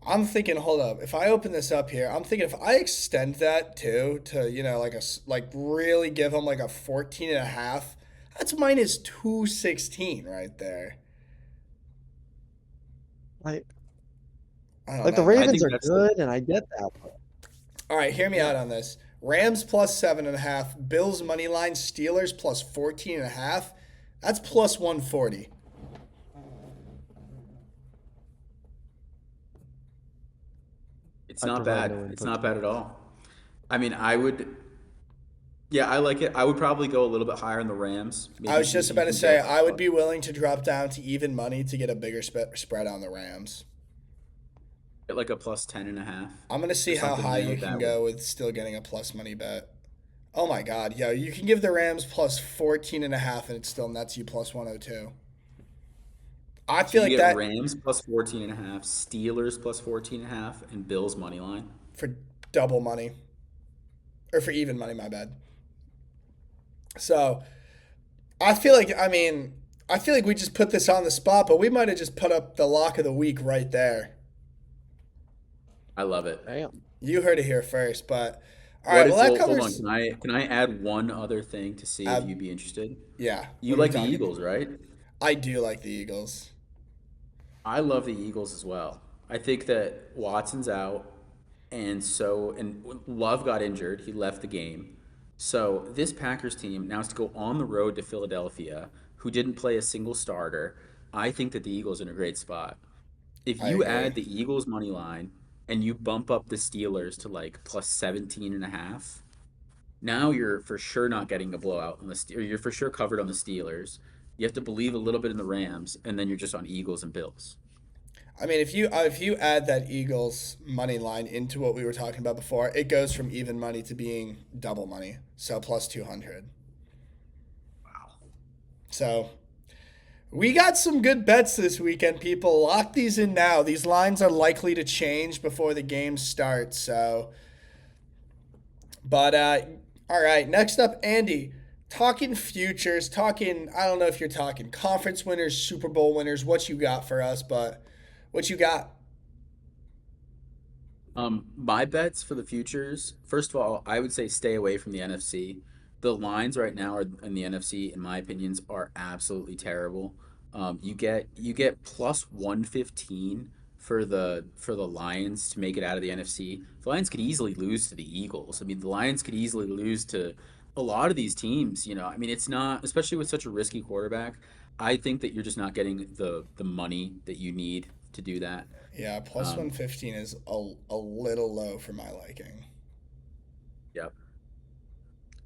Speaker 2: I'm thinking, hold up. If I open this up here, I'm thinking if I extend that too to, like like really give them like a 14 and a half, that's minus 216 right there.
Speaker 1: Like,
Speaker 2: I don't
Speaker 1: like the
Speaker 2: know, man.
Speaker 3: I
Speaker 1: Ravens
Speaker 3: think
Speaker 1: are
Speaker 3: that's the
Speaker 1: good, and I get that.
Speaker 2: All right, hear me
Speaker 1: Yeah,
Speaker 2: out on this. Rams plus 7.5, Bills money line, Steelers plus 14 and a half. That's plus 140.
Speaker 3: It's
Speaker 1: I
Speaker 3: not
Speaker 1: provide
Speaker 3: bad.
Speaker 1: no
Speaker 3: It's
Speaker 1: input
Speaker 3: not
Speaker 1: to
Speaker 3: bad
Speaker 1: that.
Speaker 3: at all. I mean, I would. Yeah, I like it. I would probably go a little bit higher in the Rams.
Speaker 2: I
Speaker 3: Maybe
Speaker 2: was just
Speaker 3: maybe you
Speaker 2: about to
Speaker 3: can
Speaker 2: say
Speaker 3: get
Speaker 2: I would be willing to drop down to even money to get a bigger spread on the Rams.
Speaker 3: like a plus 10.5
Speaker 2: I'm gonna
Speaker 3: or
Speaker 2: see how
Speaker 3: something.
Speaker 2: high you can
Speaker 3: That would.
Speaker 2: go with still getting a plus money bet. Oh my God, yo, you can give the Rams plus 14 and a half and it still nets you plus 102. I
Speaker 3: So
Speaker 2: feel
Speaker 3: you
Speaker 2: like
Speaker 3: get
Speaker 2: that
Speaker 3: Rams plus 14.5, Steelers plus 14.5, and Bills money line.
Speaker 2: for double money or for even money, my bad. So I feel like, I feel like we just put this on the spot, but we might have just put up the lock of the week right there.
Speaker 3: I love it.
Speaker 1: Damn.
Speaker 2: You heard it here first, but all
Speaker 3: What
Speaker 2: right, well,
Speaker 3: if?
Speaker 2: that
Speaker 3: Well, hold on.
Speaker 2: covers.
Speaker 3: Can I add one other thing to see if
Speaker 2: Uh,
Speaker 3: you'd be interested?
Speaker 2: yeah,
Speaker 3: You
Speaker 2: what are we
Speaker 3: like the
Speaker 2: talking?
Speaker 3: Eagles, right?
Speaker 2: I do like the Eagles.
Speaker 3: I love the Eagles as well. I think that Watson's out, and Love got injured. He left the game. So this Packers team now has to go on the road to Philadelphia, who didn't play a single starter. I think that the Eagles are in a great spot. If
Speaker 2: I
Speaker 3: you
Speaker 2: agree.
Speaker 3: add the Eagles money line and you bump up the Steelers to like plus 17.5, now you're for sure not getting a blowout on or you're for sure covered on the Steelers. You have to believe a little bit in the Rams, and then you're just on Eagles and Bills.
Speaker 2: If you add that Eagles money line into what we were talking about before, it goes from even money to being double money, so plus 200.
Speaker 3: Wow.
Speaker 2: So we got some good bets this weekend, people. Lock these in now. These lines are likely to change before the game starts. So, but all right. Next up, Andy. Talking futures. Talking. I don't know if you're talking conference winners, Super Bowl winners. What you got for us? But what you got?
Speaker 3: My bets for the futures. First of all, I would say stay away from the NFC. The lines right now are in the NFC, in my opinions, are absolutely terrible. You get plus 115 for the Lions to make it out of the NFC. The Lions could easily lose to the Eagles. I mean, the Lions could easily lose to a lot of these teams. I mean, it's not, especially with such a risky quarterback. I think that you're just not getting the money that you need to do that.
Speaker 2: Yeah, plus
Speaker 3: Um,
Speaker 2: 115 is a little low for my liking.
Speaker 3: Yep.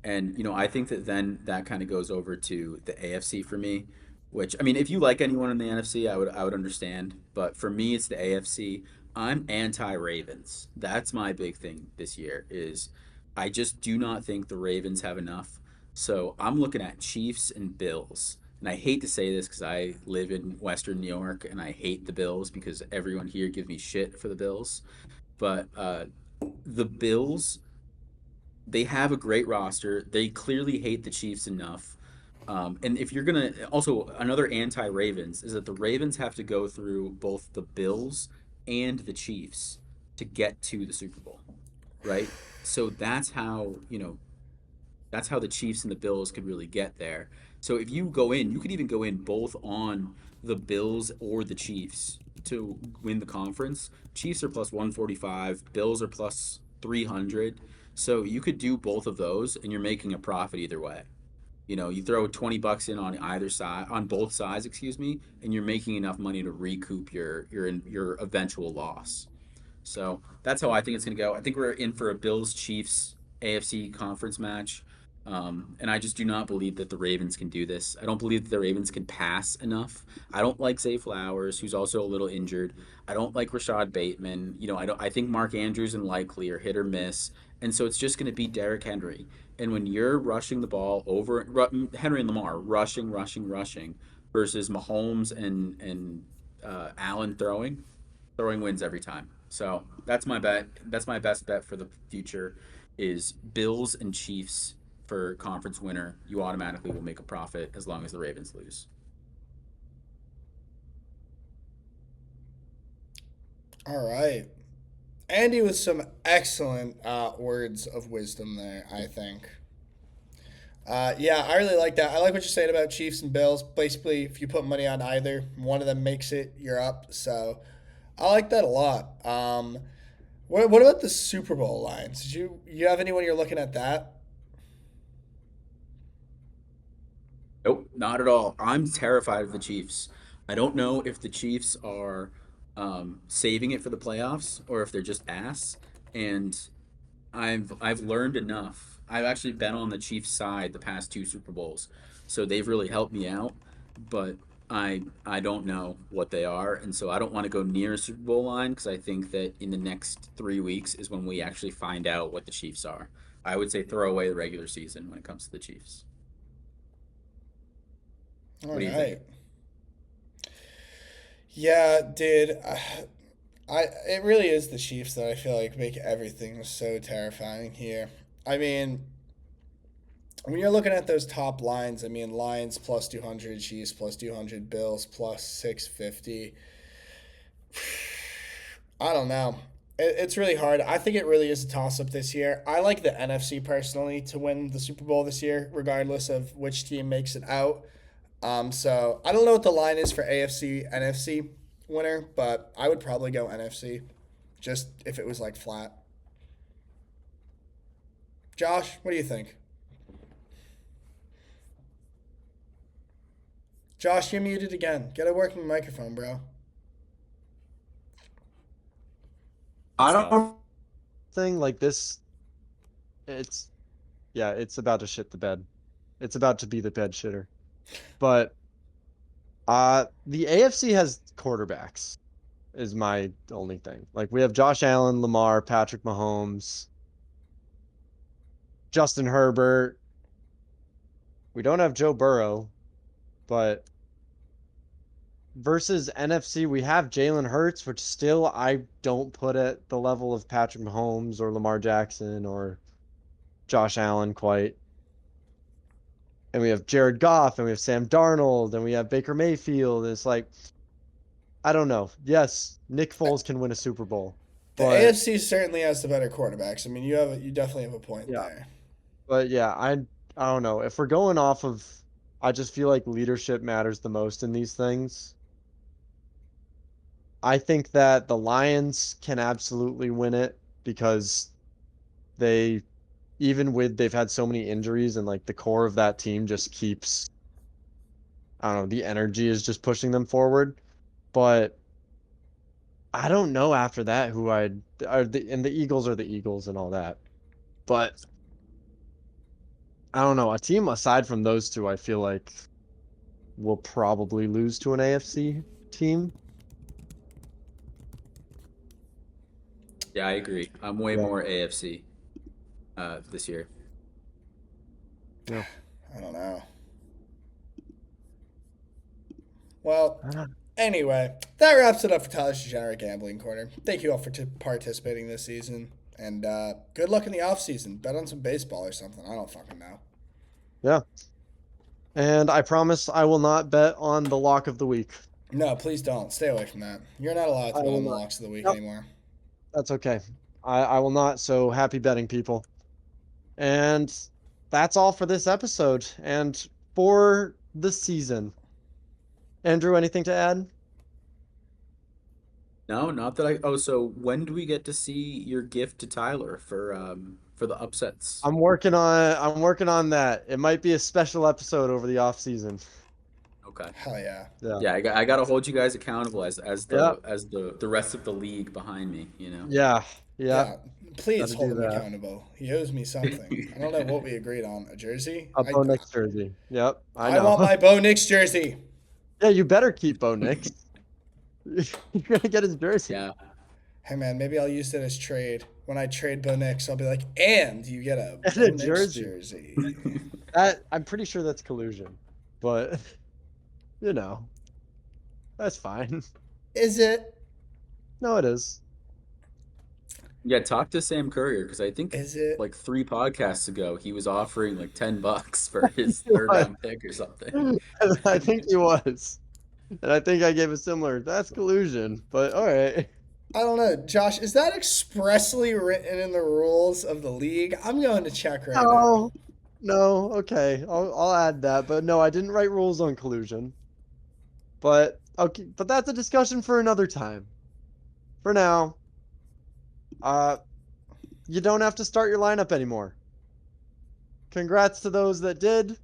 Speaker 3: And I think that then that kind of goes over to the AFC for me, which I mean, if you like anyone in the NFC, I would understand, but for me it's the AFC. I'm anti-Ravens. That's my big thing this year is I just do not think the Ravens have enough. So I'm looking at Chiefs and Bills. And I hate to say this because I live in Western New York and I hate the Bills because everyone here gives me shit for the Bills. But the Bills, they have a great roster. They clearly hate the Chiefs enough. And if you're gonna also another anti-Ravens is that the Ravens have to go through both the Bills and the Chiefs to get to the Super Bowl, right? So that's how the Chiefs and the Bills could really get there. So if you go in, you could even go in both on the Bills or the Chiefs to win the conference. Chiefs are plus 145, Bills are plus 300. So you could do both of those and you're making a profit either way. You throw 20 bucks in on either side, on both sides, excuse me, and you're making enough money to recoup your eventual loss. So that's how I think it's going to go. I think we're in for a Bills Chiefs AFC conference match. And I just do not believe that the Ravens can do this. I don't believe that the Ravens can pass enough. I don't like Zay Flowers, who's also a little injured. I don't like Rashad Bateman. I think Mark Andrews and Likely are hit or miss. And so it's just going to be Derrick Henry. And when you're rushing the ball over Henry and Lamar rushing versus Mahomes and Allen throwing wins every time. So that's my bet. That's my best bet for the future is Bills and Chiefs for conference winner. You automatically will make a profit as long as the Ravens lose.
Speaker 2: All right. Andy with some excellent words of wisdom there, I think. Yeah, I really like that. I like what you're saying about Chiefs and Bills. Basically, if you put money on either, one of them makes it, you're up. So I like that a lot. What about the Super Bowl lines? Did you have anyone you're looking at that?
Speaker 3: Nope, not at all. I'm terrified of the Chiefs. I don't know if the Chiefs are saving it for the playoffs or if they're just ass. And I've learned enough. I've actually been on the Chiefs side the past two Super Bowls, so they've really helped me out. But I don't know what they are, and so I don't want to go near a Super Bowl line because I think that in the next 3 weeks is when we actually find out what the Chiefs are. I would say throw away the regular season when it comes to the Chiefs.
Speaker 2: All
Speaker 3: What do you think?
Speaker 2: right. Yeah, dude. It really is the Chiefs that I feel like make everything so terrifying here. I mean, when you're looking at those top lines, I mean, Lions plus 200, Chiefs plus 200, Bills plus 650. I don't know. It's really hard. I think it really is a toss up this year. I like the NFC personally to win the Super Bowl this year, regardless of which team makes it out. So I don't know what the line is for AFC, NFC winner, but I would probably go NFC just if it was like flat. Josh, what do you think? Josh, you're muted again. Get a working microphone, bro.
Speaker 1: I
Speaker 3: It's tough.
Speaker 1: don't think like this. It's yeah, it's about to shit the bed. It's about to be the bed shitter. But the AFC has quarterbacks is my only thing. Like we have Josh Allen, Lamar, Patrick Mahomes, Justin Herbert. We don't have Joe Burrow, but versus NFC, we have Jalen Hurts, which still I don't put at the level of Patrick Mahomes or Lamar Jackson or Josh Allen quite. And we have Jared Goff and we have Sam Darnold and we have Baker Mayfield. And it's like, I don't know. Yes, Nick Foles can win a Super Bowl,
Speaker 2: The
Speaker 1: but
Speaker 2: AFC certainly has the better quarterbacks. I mean, you definitely have a point
Speaker 1: yeah,
Speaker 2: there.
Speaker 1: I don't know. If we're going off of, I just feel like leadership matters the most in these things. I think that the Lions can absolutely win it because they, even with they've had so many injuries and like the core of that team just keeps, I don't know, the energy is just pushing them forward. But I don't know after that who I'd are the Eagles are the Eagles and all that. But I don't know. A team aside from those two, I feel like will probably lose to an AFC team.
Speaker 3: Yeah, I agree. I'm way
Speaker 1: Yeah.
Speaker 3: more AFC this year.
Speaker 1: Yeah.
Speaker 2: I don't know. Well,
Speaker 1: I don't-
Speaker 2: anyway, that wraps it up for Tyler's Degenerate Gambling Corner. Thank you all for participating this season, and good luck in the off season. Bet on some baseball or something. I don't fucking know.
Speaker 1: Yeah. And I promise I will not bet on the lock of the week.
Speaker 2: No, please don't. Stay away from that. You're not allowed
Speaker 1: I
Speaker 2: to bet
Speaker 1: will
Speaker 2: on the
Speaker 1: not.
Speaker 2: locks of the week
Speaker 1: Yep,
Speaker 2: anymore.
Speaker 1: that's okay. I will not. So happy betting, people. And that's all for this episode and for the season. Andrew, anything to add?
Speaker 3: No, not that I. Oh, so when do we get to see your gift to Tyler for the upsets?
Speaker 1: I'm working on that. It might be a special episode over the off season.
Speaker 3: Okay.
Speaker 2: Hell yeah.
Speaker 1: Yeah.
Speaker 3: Yeah, I got to hold you guys accountable as
Speaker 1: Yeah.
Speaker 3: the rest of the league behind me.
Speaker 1: Yeah. Yeah.
Speaker 2: Yeah. Please
Speaker 1: Gotta
Speaker 2: hold
Speaker 1: do
Speaker 2: him
Speaker 1: that.
Speaker 2: accountable. He owes me something. I don't know what we agreed on. A jersey?
Speaker 1: A Bo Nix jersey. Yep, I
Speaker 2: I want
Speaker 1: know.
Speaker 2: my Bo Nix jersey.
Speaker 1: Yeah, you better keep Bo Nix. You're gonna get his jersey.
Speaker 3: Yeah.
Speaker 2: Hey man, maybe I'll use it as trade. When I trade Bo Nix, I'll be like, and you get a
Speaker 1: And
Speaker 2: Bo
Speaker 1: a
Speaker 2: Nix
Speaker 1: jersey.
Speaker 2: jersey.
Speaker 1: That I'm pretty sure that's collusion, but you know, that's fine.
Speaker 2: Is it?
Speaker 1: No, it is.
Speaker 3: Yeah, talk to Sam Courier because I think
Speaker 2: Is it?
Speaker 3: like 3 podcasts ago he was offering like $10 for his
Speaker 1: He
Speaker 3: third
Speaker 1: was.
Speaker 3: round pick or something.
Speaker 1: I think he was, and I think I gave a similar. That's collusion, but all right.
Speaker 2: I don't know. Josh, is that expressly written in the rules of the league? I'm going to check right now.
Speaker 1: No, no. Okay, I'll add that, but no, I didn't write rules on collusion. But okay, but that's a discussion for another time. For now, uh, you don't have to start your lineup anymore. Congrats to those that did.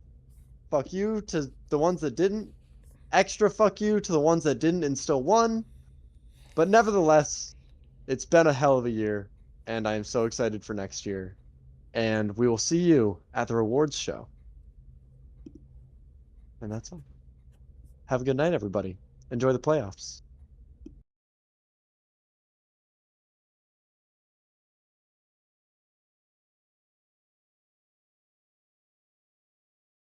Speaker 1: Fuck you to the ones that didn't. Extra fuck you to the ones that didn't and still won. But nevertheless, it's been a hell of a year, and I am so excited for next year. And we will see you at the rewards show. And that's all. Have a good night, everybody. Enjoy the playoffs.